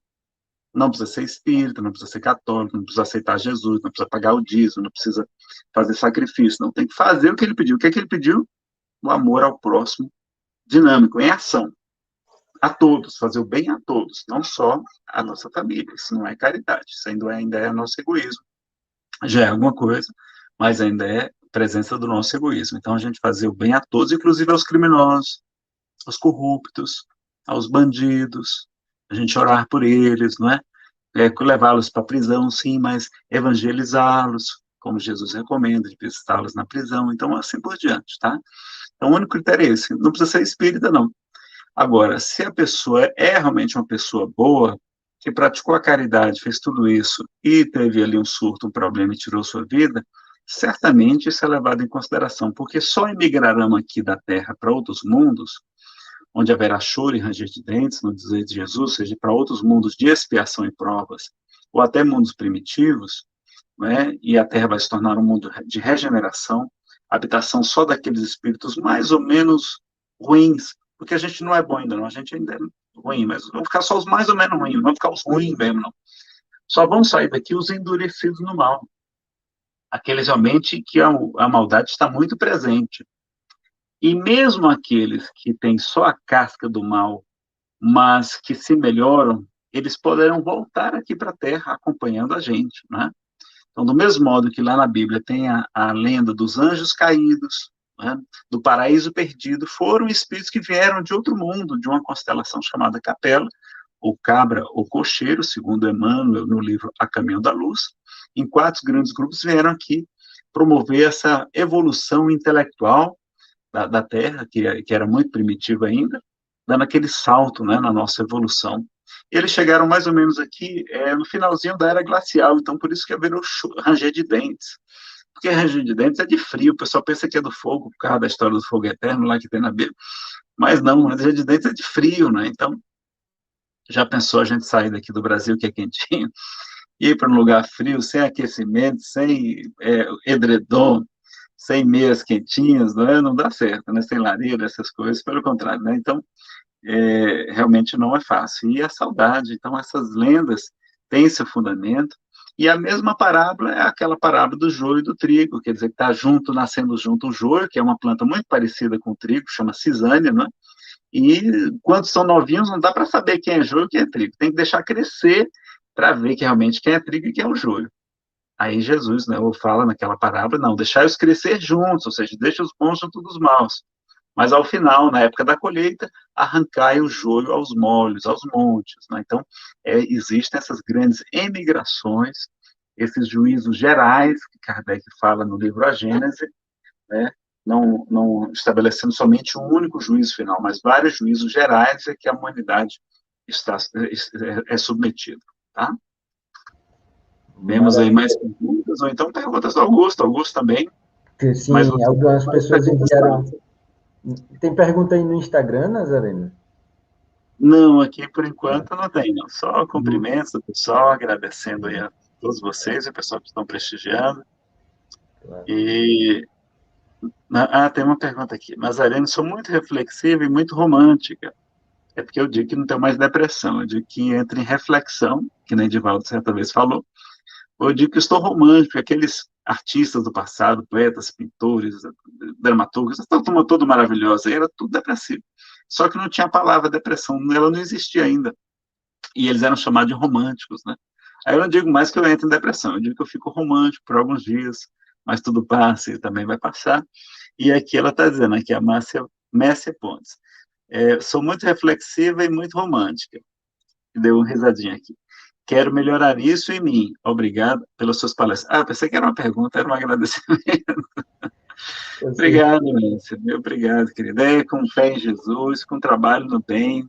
Speaker 3: Não precisa ser espírita, não precisa ser católico, não precisa aceitar Jesus, não precisa pagar o dízimo, não precisa fazer sacrifício, não. Tem que fazer o que ele pediu. O que é que ele pediu? O amor ao próximo, dinâmico, em ação. A todos, fazer o bem a todos, não só a nossa família. Isso não é caridade, isso ainda é nosso egoísmo. Já é alguma coisa, mas ainda é presença do nosso egoísmo. Então, a gente fazer o bem a todos, inclusive aos criminosos, aos corruptos, aos bandidos, a gente orar por eles, não é? Levá-los para a prisão, sim, mas evangelizá-los, como Jesus recomenda, de visitá-los na prisão, então assim por diante, tá? Então, o único critério é esse, não precisa ser espírita, não. Agora, se a pessoa é realmente uma pessoa boa, que praticou a caridade, fez tudo isso, e teve ali um surto, um problema e tirou sua vida, certamente isso é levado em consideração, porque só emigrarão aqui da Terra para outros mundos, onde haverá choro e ranger de dentes, no dizer de Jesus, seja para outros mundos de expiação e provas, ou até mundos primitivos, né? E a Terra vai se tornar um mundo de regeneração, habitação só daqueles espíritos mais ou menos ruins, porque a gente não é bom ainda não, a gente ainda é ruim, mas vão ficar só os mais ou menos ruins, não vão ficar os ruins mesmo, não. Só vão sair daqui os endurecidos no mal, aqueles realmente que a maldade está muito presente. E mesmo aqueles que têm só a casca do mal, mas que se melhoram, eles poderão voltar aqui para a Terra acompanhando a gente, né? Então, do mesmo modo que lá na Bíblia tem a lenda dos anjos caídos, né, do paraíso perdido, foram espíritos que vieram de outro mundo, de uma constelação chamada Capela, ou Cabra, ou Cocheiro, segundo Emmanuel, no livro A Caminho da Luz, em 4 grandes grupos vieram aqui promover essa evolução intelectual da Terra, que era muito primitiva ainda, dando aquele salto, né, na nossa evolução. Eles chegaram mais ou menos aqui no finalzinho da Era Glacial, então por isso que haverá o ranger de dentes. Porque ranger de dentes é de frio, o pessoal pensa que é do fogo, por causa da história do fogo eterno lá que tem na Bíblia, mas não, ranger de dentes é de frio, né? Então, já pensou a gente sair daqui do Brasil, que é quentinho, ir para um lugar frio, sem aquecimento, sem edredom, sem meias quentinhas, não é? Não dá certo, né? Sem lareira, essas coisas, pelo contrário, né? Então, realmente não é fácil. E a saudade, então essas lendas têm seu fundamento, e a mesma parábola é aquela parábola do joio e do trigo, quer dizer, que está junto, nascendo junto o joio, que é uma planta muito parecida com o trigo, chama cisânia, né? E quando são novinhos, não dá para saber quem é joio e quem é trigo, tem que deixar crescer para ver que realmente quem é trigo e quem é o joio. Aí Jesus, né, fala naquela parábola, não, deixai-os crescer juntos, ou seja, deixa os bons junto dos maus. Mas ao final, na época da colheita, arrancai o joio aos molhos, aos montes. Né? Então, existem essas grandes emigrações, esses juízos gerais, que Kardec fala no livro A Gênese, né? Não estabelecendo somente um único juízo final, mas vários juízos gerais que a humanidade é submetida. Tá? Temos aí mais perguntas, ou então perguntas do Augusto. Augusto também.
Speaker 2: Sim, algumas pessoas enviaram. Tem pergunta aí no Instagram, Nazareno?
Speaker 3: Não, aqui por enquanto não tem, não. Só cumprimentos do pessoal, agradecendo aí a todos vocês e o pessoal que estão prestigiando. Claro. E tem uma pergunta aqui. Nazareno, sou muito reflexiva e muito romântica. É porque eu digo que não tenho mais depressão, eu digo que entra em reflexão, que nem Divaldo certa vez falou. Eu digo que estou romântico, aqueles artistas do passado, poetas, pintores, dramaturgos, essa turma toda maravilhosa, era tudo depressivo. Só que não tinha a palavra depressão, ela não existia ainda. E eles eram chamados de românticos, né? Aí eu não digo mais que eu entro em depressão, eu digo que eu fico romântico por alguns dias, mas tudo passa e também vai passar. E aqui ela está dizendo, aqui a Messia Pontes, sou muito reflexiva e muito romântica. Deu uma risadinha aqui. Quero melhorar isso em mim. Obrigado pelas suas palestras. Ah, pensei que era uma pergunta, era um agradecimento.
Speaker 2: Você,
Speaker 3: Obrigado, Lúcia. Meu obrigado, querida. É com fé em Jesus, com trabalho no bem,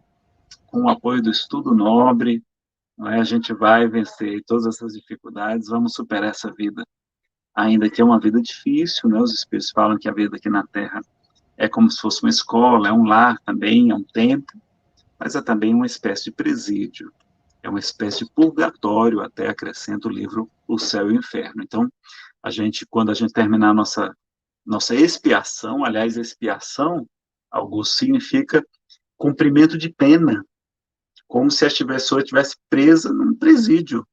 Speaker 3: com o apoio do estudo nobre, não é? A gente vai vencer todas essas dificuldades, vamos superar essa vida. Ainda que é uma vida difícil, né? Os Espíritos falam que a vida aqui na Terra é como se fosse uma escola, é um lar também, é um templo, mas é também uma espécie de presídio, é uma espécie de purgatório, até acrescenta o livro O Céu e o Inferno. Então, quando a gente terminar a nossa expiação, aliás, expiação, Augusto, significa cumprimento de pena, como se a pessoa estivesse presa num presídio,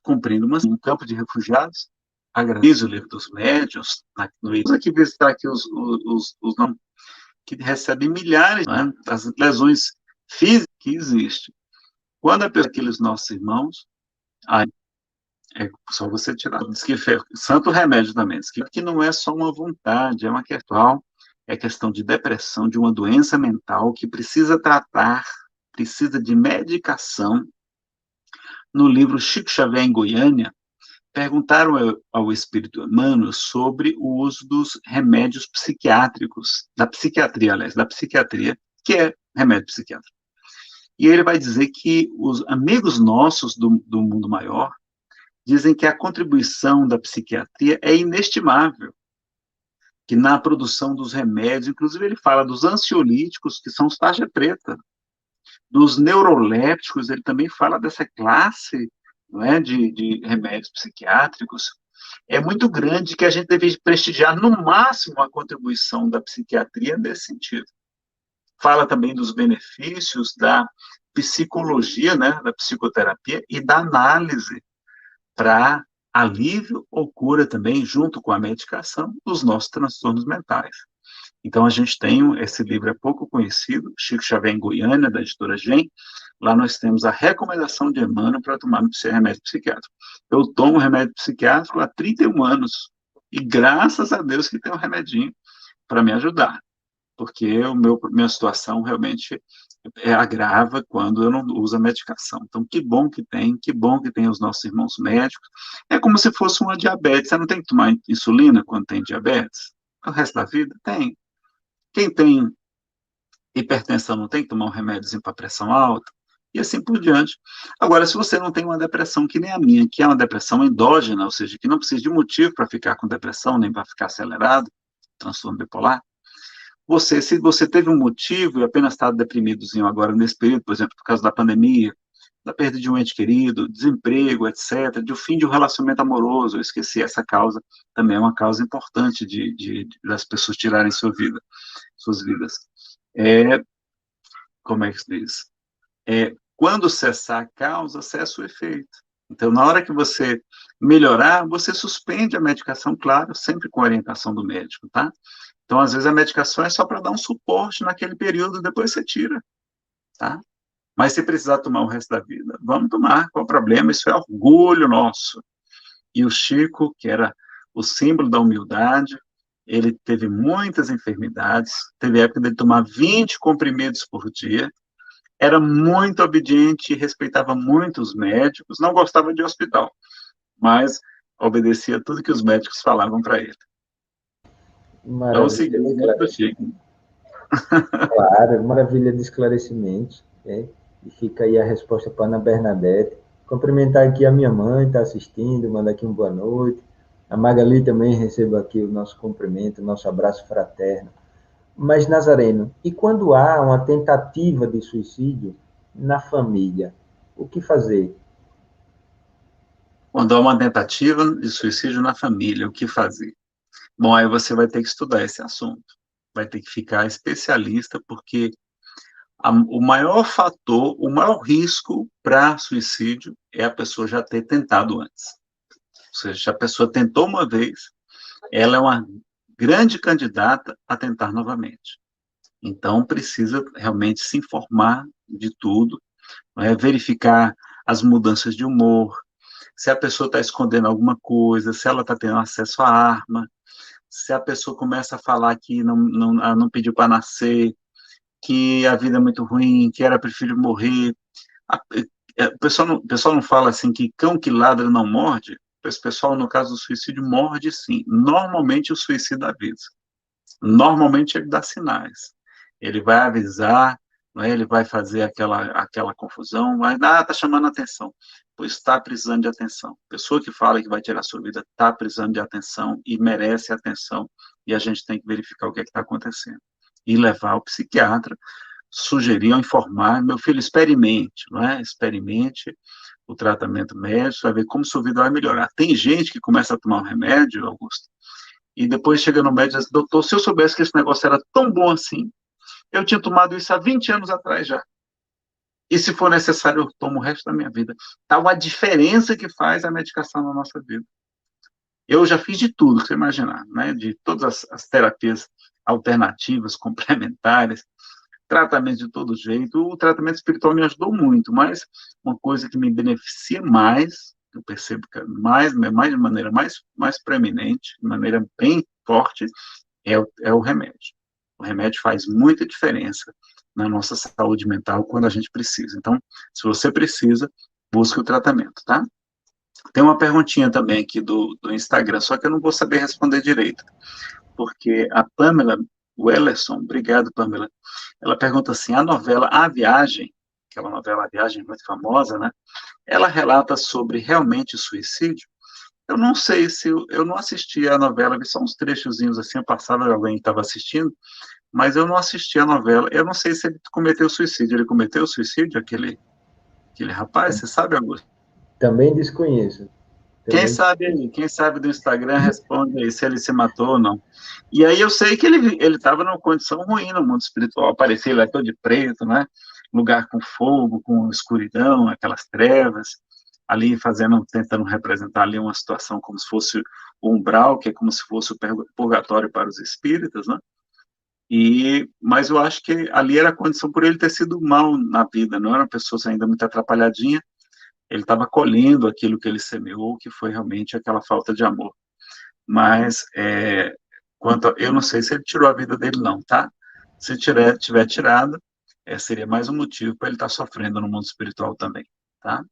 Speaker 3: cumprindo um campo de refugiados. Agradeço o livro dos médiuns, vamos aqui visitar aqui os não, que recebem milhares, né, das lesões físicas que existem. Quando a pessoa, aqueles nossos irmãos, aí é só você tirar. Diz que santo remédio também. Diz que não é só uma vontade, é uma questão, é questão de depressão, de uma doença mental que precisa tratar, precisa de medicação. No livro Chico Xavier em Goiânia, perguntaram ao espírito Emmanuel sobre o uso dos remédios psiquiátricos, da psiquiatria, aliás, da psiquiatria, que é remédio psiquiátrico. E ele vai dizer que os amigos nossos do mundo maior dizem que a contribuição da psiquiatria é inestimável, que na produção dos remédios, inclusive ele fala dos ansiolíticos, que são os tarja preta, dos neurolépticos, ele também fala dessa classe, não é, de remédios psiquiátricos. É muito grande, que a gente deve prestigiar no máximo a contribuição da psiquiatria nesse sentido. Fala também dos benefícios da psicologia, né, da psicoterapia e da análise para alívio ou cura também, junto com a medicação, dos nossos transtornos mentais. Então, a gente tem, esse livro é pouco conhecido, Chico Xavier em Goiânia, da editora GEM. Lá nós temos a recomendação de Emmanuel para tomar remédio psiquiátrico. Eu tomo remédio psiquiátrico há 31 anos, e graças a Deus que tem um remedinho para me ajudar, porque minha situação realmente agrava quando eu não uso a medicação. Então, que bom que tem os nossos irmãos médicos. É como se fosse uma diabetes. Você não tem que tomar insulina quando tem diabetes? O resto da vida tem. Quem tem hipertensão não tem que tomar um remédiozinho para pressão alta? E assim por diante. Agora, se você não tem uma depressão que nem a minha, que é uma depressão endógena, ou seja, que não precisa de motivo para ficar com depressão, nem para ficar acelerado, transtorno bipolar, se você teve um motivo e apenas está deprimidozinho agora nesse período, por exemplo, por causa da pandemia, da perda de um ente querido, desemprego, etc., de um fim de um relacionamento amoroso, eu esqueci, essa causa também é uma causa importante das pessoas tirarem suas vidas. Como é que se diz? Quando cessar a causa, cessa o efeito. Então, na hora que você melhorar, você suspende a medicação, claro, sempre com orientação do médico, tá? Então, às vezes, a medicação é só para dar um suporte naquele período, depois você tira, tá? Mas se precisar tomar o resto da vida, vamos tomar, qual o problema? Isso é orgulho nosso. E o Chico, que era o símbolo da humildade, ele teve muitas enfermidades, teve época dele tomar 20 comprimidos por dia, era muito obediente, respeitava muito os médicos, não gostava de hospital, mas obedecia tudo que os médicos falavam para ele. Então,
Speaker 2: maravilha de
Speaker 3: seguimos muito do
Speaker 2: esclarecimento.
Speaker 3: Chico.
Speaker 2: Claro, maravilha de esclarecimento. Né? E fica aí a resposta para a Ana Bernadette. Cumprimentar aqui a minha mãe, está assistindo, mandar aqui uma boa noite. A Magali também receba aqui o nosso cumprimento, o nosso abraço fraterno. Mas, Nazareno, e quando há uma tentativa de suicídio na família, o que fazer?
Speaker 3: Quando há uma tentativa de suicídio na família, o que fazer? Bom, aí você vai ter que estudar esse assunto. Vai ter que ficar especialista, porque o maior fator, o maior risco para suicídio é a pessoa já ter tentado antes. Ou seja, se a pessoa tentou uma vez, ela é uma grande candidata a tentar novamente. Então, precisa realmente se informar de tudo, verificar as mudanças de humor, se a pessoa está escondendo alguma coisa, se ela está tendo acesso à arma, se a pessoa começa a falar que não pediu para nascer, que a vida é muito ruim, que era prefiro morrer. O pessoal não fala assim que cão que ladra não morde. Esse pessoal, no caso do suicídio, morde sim. Normalmente o suicida avisa. Normalmente ele dá sinais. Ele vai avisar, não é? Ele vai fazer aquela confusão, vai, tá chamando atenção. Pois está precisando de atenção. Pessoa que fala que vai tirar sua vida está precisando de atenção e merece atenção. E a gente tem que verificar o que está acontecendo. E levar ao psiquiatra, sugerir ou informar, meu filho, experimente, não é? Experimente o tratamento médico, vai ver como sua vida vai melhorar. Tem gente que começa a tomar um remédio, Augusto, e depois chega no médico e diz, doutor, se eu soubesse que esse negócio era tão bom assim, eu tinha tomado isso há 20 anos atrás já. E se for necessário, eu tomo o resto da minha vida. Tal a diferença que faz a medicação na nossa vida. Eu já fiz de tudo, você imaginar, né? De todas as terapias alternativas, complementares, tratamento de todo jeito. O tratamento espiritual me ajudou muito, mas uma coisa que me beneficia mais, eu percebo que mais de maneira mais preeminente, de maneira bem forte, é o remédio. O remédio faz muita diferença na nossa saúde mental quando a gente precisa. Então, se você precisa, busque o tratamento, tá? Tem uma perguntinha também aqui do Instagram, só que eu não vou saber responder direito, porque a Pamela Wellerson, obrigado, Pamela, ela pergunta assim, a novela A Viagem, aquela novela A Viagem muito famosa, né? Ela relata sobre realmente suicídio? Eu não sei se eu não assisti a novela, vi só uns trechozinhos assim, eu passava, alguém estava assistindo, mas eu não assisti a novela. Eu não sei se ele cometeu suicídio. Ele cometeu suicídio, aquele rapaz? Você sabe, Augusto?
Speaker 2: Também desconheço.
Speaker 3: Quem sabe aí, quem sabe do Instagram responde aí se ele se matou ou não. E aí eu sei que ele estava numa condição ruim no mundo espiritual, aparecia lá todo de preto, né? Lugar com fogo, com escuridão, aquelas trevas, ali tentando representar ali uma situação como se fosse o umbral, que é como se fosse o purgatório para os espíritas, né? Mas eu acho que ali era a condição por ele ter sido mal na vida, não era uma pessoa ainda muito atrapalhadinha, ele estava colhendo aquilo que ele semeou, que foi realmente aquela falta de amor. Mas, eu não sei se ele tirou a vida dele, não, tá? Se tiver tirado, seria mais um motivo para ele estar sofrendo no mundo espiritual também, tá?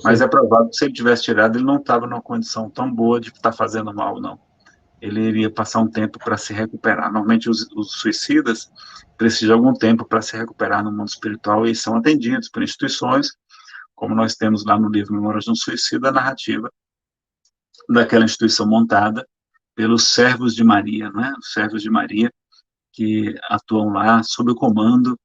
Speaker 3: Mas é provável que se ele tivesse tirado, ele não estava numa condição tão boa de estar fazendo mal, não. Ele iria passar um tempo para se recuperar. Normalmente, os suicidas precisam de algum tempo para se recuperar no mundo espiritual e são atendidos por instituições, como nós temos lá no livro Memórias de um Suicida, a narrativa daquela instituição montada pelos servos de Maria, né? Os servos de Maria que atuam lá sob o comando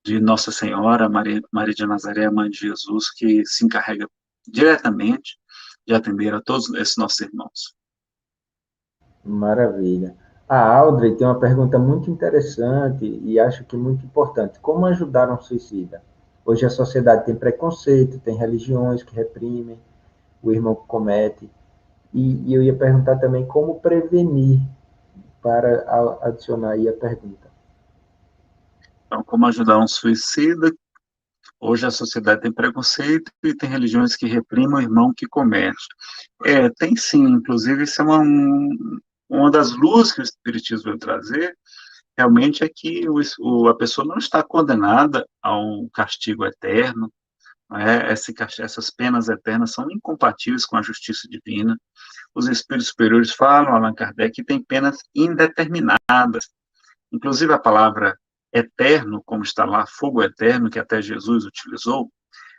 Speaker 3: de Nossa Senhora, Maria de Nazaré, a Mãe de Jesus, que se encarrega diretamente de atender a todos esses nossos irmãos.
Speaker 2: Maravilha. A Audrey tem uma pergunta muito interessante e acho que muito importante. Como ajudar um suicida? Hoje a sociedade tem preconceito, tem religiões que reprimem o irmão que comete. E eu ia perguntar também como prevenir, para adicionar aí a pergunta.
Speaker 3: Então, como ajudar um suicida? Hoje a sociedade tem preconceito e tem religiões que reprimem o irmão que comete. Tem sim, inclusive isso é uma das luzes que o Espiritismo veio trazer, realmente é que a pessoa não está condenada a um castigo eterno, né? Essas penas eternas são incompatíveis com a justiça divina. Os espíritos superiores falam, Allan Kardec, que tem penas indeterminadas. Inclusive a palavra eterno, como está lá, fogo eterno, que até Jesus utilizou,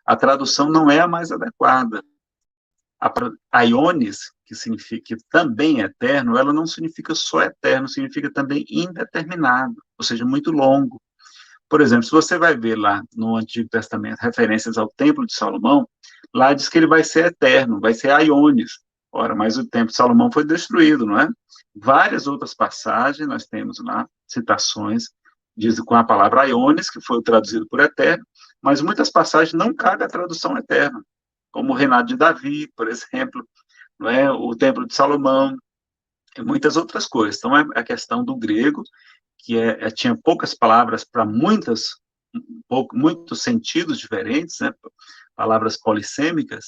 Speaker 3: a tradução não é a mais adequada. A Iones, que significa que também é eterno, ela não significa só eterno, significa também indeterminado, ou seja, muito longo. Por exemplo, se você vai ver lá no Antigo Testamento referências ao Templo de Salomão, lá diz que ele vai ser eterno, vai ser Aiones. Ora, mas o Templo de Salomão foi destruído, não é? Várias outras passagens nós temos lá, citações, diz com a palavra Aiones, que foi traduzido por eterno, mas muitas passagens não cabe a tradução eterna, como o reinado de Davi, por exemplo, não é? O Templo de Salomão, e muitas outras coisas. Então, é a questão do grego, que tinha poucas palavras para muitos sentidos diferentes, né? Palavras polissêmicas,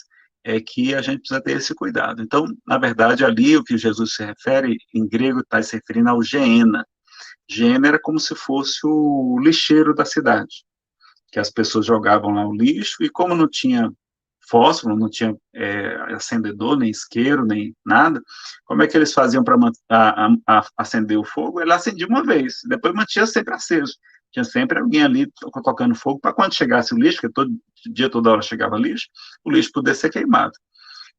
Speaker 3: que a gente precisa ter esse cuidado. Então, na verdade, ali o que Jesus se refere, em grego, está se referindo ao Geena. Geena era como se fosse o lixeiro da cidade. que as pessoas jogavam lá o lixo, e como não tinha fósforo, não tinha acendedor, nem isqueiro, nem nada, como é que eles faziam para acender o fogo? Ele acendia uma vez, depois mantinha sempre aceso. Tinha sempre alguém ali tocando fogo para quando chegasse o lixo, porque todo dia, toda hora chegava lixo, o lixo pudesse ser queimado.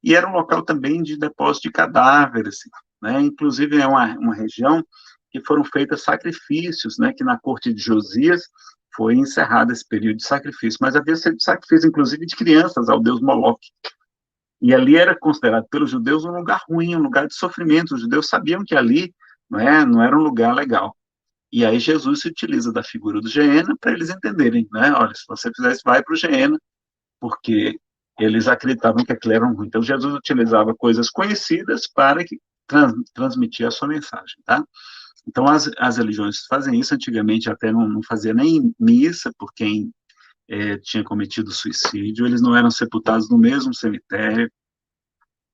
Speaker 3: E era um local também de depósito de cadáveres, né? Inclusive é uma região que foram feitos sacrifícios, né? Que na corte de Josias foi encerrado esse período de sacrifício, mas havia sido sacrifício, inclusive, de crianças ao deus Moloque. E ali era considerado pelos judeus um lugar ruim, um lugar de sofrimento. Os judeus sabiam que ali não era um lugar legal. E aí Jesus se utiliza da figura do Geena para eles entenderem, né? Olha, se você fizer isso, vai para o Geena, porque eles acreditavam que aquilo era ruim. Então Jesus utilizava coisas conhecidas para que transmitir a sua mensagem, tá? Então as religiões fazem isso. Antigamente até não fazia nem missa por quem tinha cometido suicídio, eles não eram sepultados no mesmo cemitério,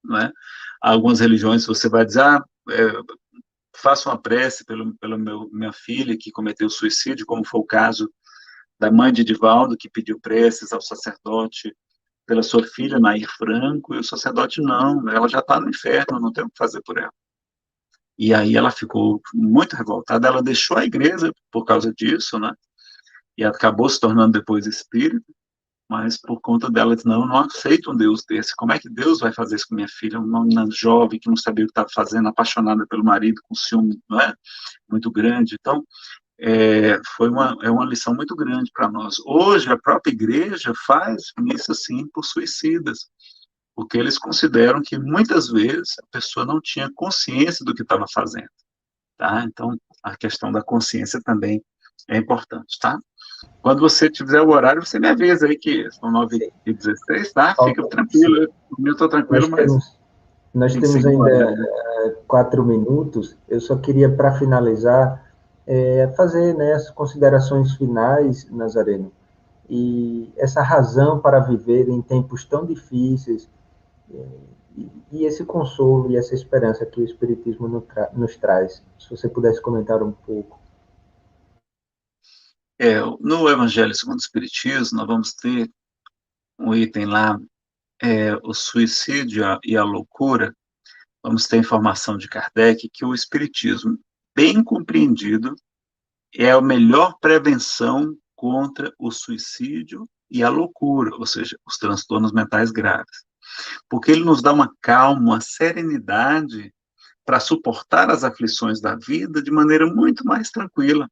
Speaker 3: não é? Algumas religiões você vai dizer, faça uma prece pela minha filha que cometeu suicídio, como foi o caso da mãe de Divaldo, que pediu preces ao sacerdote pela sua filha, Nair Franco, e o sacerdote não, ela já está no inferno, não tem o que fazer por ela. E aí ela ficou muito revoltada, ela deixou a igreja por causa disso, né? E acabou se tornando depois espírita, mas por conta dela, disse, não aceito um Deus desse. Como é que Deus vai fazer isso com minha filha? Uma menina jovem que não sabia o que estava fazendo, apaixonada pelo marido, com ciúme, não é? Muito grande. Então, foi uma lição muito grande para nós. Hoje, a própria igreja faz missa, sim, por suicidas, porque eles consideram que, muitas vezes, a pessoa não tinha consciência do que estava fazendo, tá? Então, a questão da consciência também é importante, tá? Quando você tiver o horário, você me avisa aí que são 9h16, tá? Fica tranquilo, eu estou tranquilo, mas
Speaker 2: Nós
Speaker 3: tem que
Speaker 2: temos
Speaker 3: seguir o
Speaker 2: ainda
Speaker 3: horário.
Speaker 2: 4 minutos. Eu só queria, para finalizar, fazer, né, as considerações finais, Nazareno. E essa razão para viver em tempos tão difíceis, e esse consolo e essa esperança que o Espiritismo nos traz. Se você pudesse comentar um pouco.
Speaker 3: No Evangelho segundo o Espiritismo, nós vamos ter um item lá, o suicídio e a loucura. Vamos ter informação de Kardec que o Espiritismo, bem compreendido, é a melhor prevenção contra o suicídio e a loucura, ou seja, os transtornos mentais graves. Porque ele nos dá uma calma, uma serenidade para suportar as aflições da vida de maneira muito mais tranquila.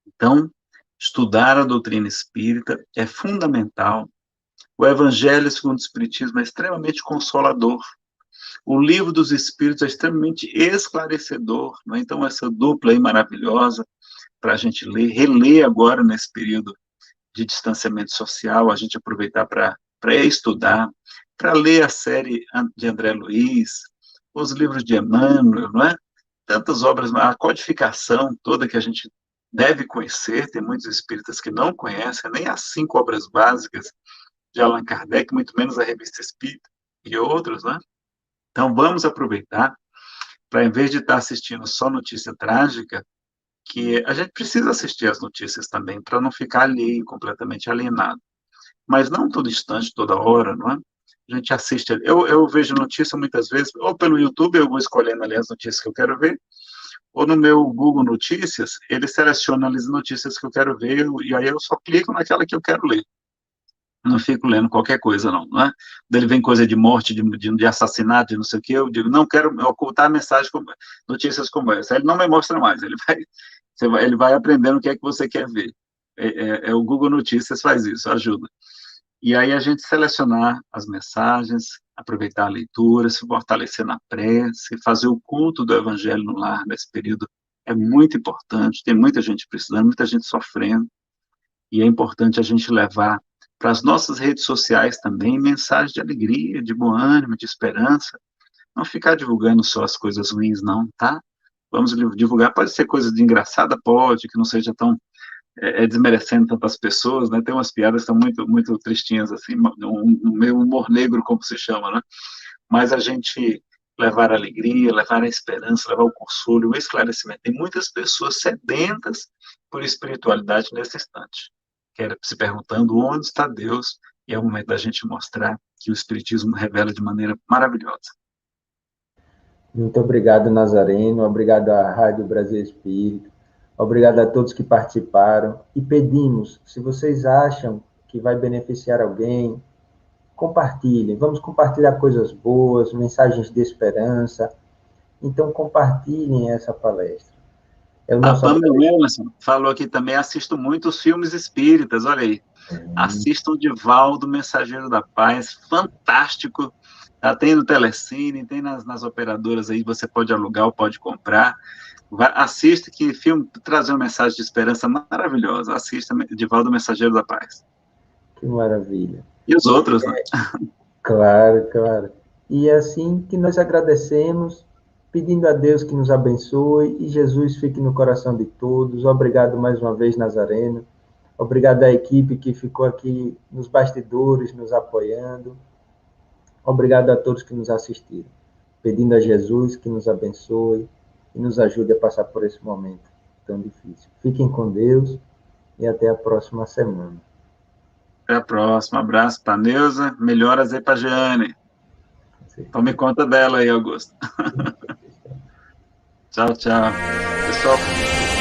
Speaker 3: Então, estudar a doutrina espírita é fundamental. O Evangelho segundo o Espiritismo é extremamente consolador. O Livro dos Espíritos é extremamente esclarecedor. Não é? Então, essa dupla aí maravilhosa para a gente ler, reler agora nesse período de distanciamento social, a gente aproveitar para estudar, para ler a série de André Luiz, os livros de Emmanuel, não é? Tantas obras, a codificação toda que a gente deve conhecer, tem muitos espíritas que não conhecem, nem as 5 obras básicas de Allan Kardec, muito menos a Revista Espírita e outros, né? Então, vamos aproveitar para, em vez de estar assistindo só notícia trágica, que a gente precisa assistir as notícias também, para não ficar alheio, completamente alienado. Mas não todo instante, toda hora, não é? A gente assiste, eu vejo notícia muitas vezes, ou pelo YouTube, eu vou escolhendo ali as notícias que eu quero ver, ou no meu Google Notícias, ele seleciona as notícias que eu quero ver, e aí eu só clico naquela que eu quero ler. Não fico lendo qualquer coisa, não é? Daí vem coisa de morte, de assassinato, de não sei o quê, eu digo, não quero ocultar a mensagem, notícias como essa. Ele não me mostra mais, ele vai aprendendo o que é que você quer ver. O Google Notícias faz isso, ajuda. E aí a gente selecionar as mensagens, aproveitar a leitura, se fortalecer na prece, fazer o culto do Evangelho no lar nesse período é muito importante, tem muita gente precisando, muita gente sofrendo, e é importante a gente levar para as nossas redes sociais também mensagens de alegria, de bom ânimo, de esperança, não ficar divulgando só as coisas ruins, não, tá? Vamos divulgar, pode ser coisa de engraçada, pode, que não seja tão desmerecendo tantas pessoas, né? Tem umas piadas que estão muito, muito tristinhas, assim, um meio humor negro, como se chama, né? Mas a gente levar a alegria, levar a esperança, levar o consolo, o esclarecimento. Tem muitas pessoas sedentas por espiritualidade nesse instante. se perguntando onde está Deus, e é o momento da gente mostrar que o Espiritismo revela de maneira maravilhosa.
Speaker 2: Muito obrigado, Nazareno. Obrigado à Rádio Brasil Espírita. Obrigado a todos que participaram. E pedimos, se vocês acham que vai beneficiar alguém, compartilhem. Vamos compartilhar coisas boas, mensagens de esperança. Então, compartilhem essa palestra. É o
Speaker 3: A
Speaker 2: nosso
Speaker 3: Pamela Wilson falou aqui também, assisto muito os filmes espíritas, olha aí. Assistam o Divaldo, Mensageiro da Paz, fantástico. Tem no Telecine, tem nas operadoras aí, você pode alugar ou pode comprar. Assista, que filme traz uma mensagem de esperança maravilhosa. Assista Divaldo, Mensageiro da Paz.
Speaker 2: Que maravilha.
Speaker 3: E os outros, né?
Speaker 2: Claro, claro. E é assim que nós agradecemos, pedindo a Deus que nos abençoe e Jesus fique no coração de todos. Obrigado mais uma vez, Nazareno. Obrigado à equipe que ficou aqui nos bastidores, nos apoiando. Obrigado a todos que nos assistiram. Pedindo a Jesus que nos abençoe e nos ajude a passar por esse momento tão difícil. Fiquem com Deus e até a próxima semana.
Speaker 3: Até a próxima. Abraço para a Neuza. Melhoras aí para a Jeane. Tome conta dela aí, Augusto. Tchau, tchau. Pessoal.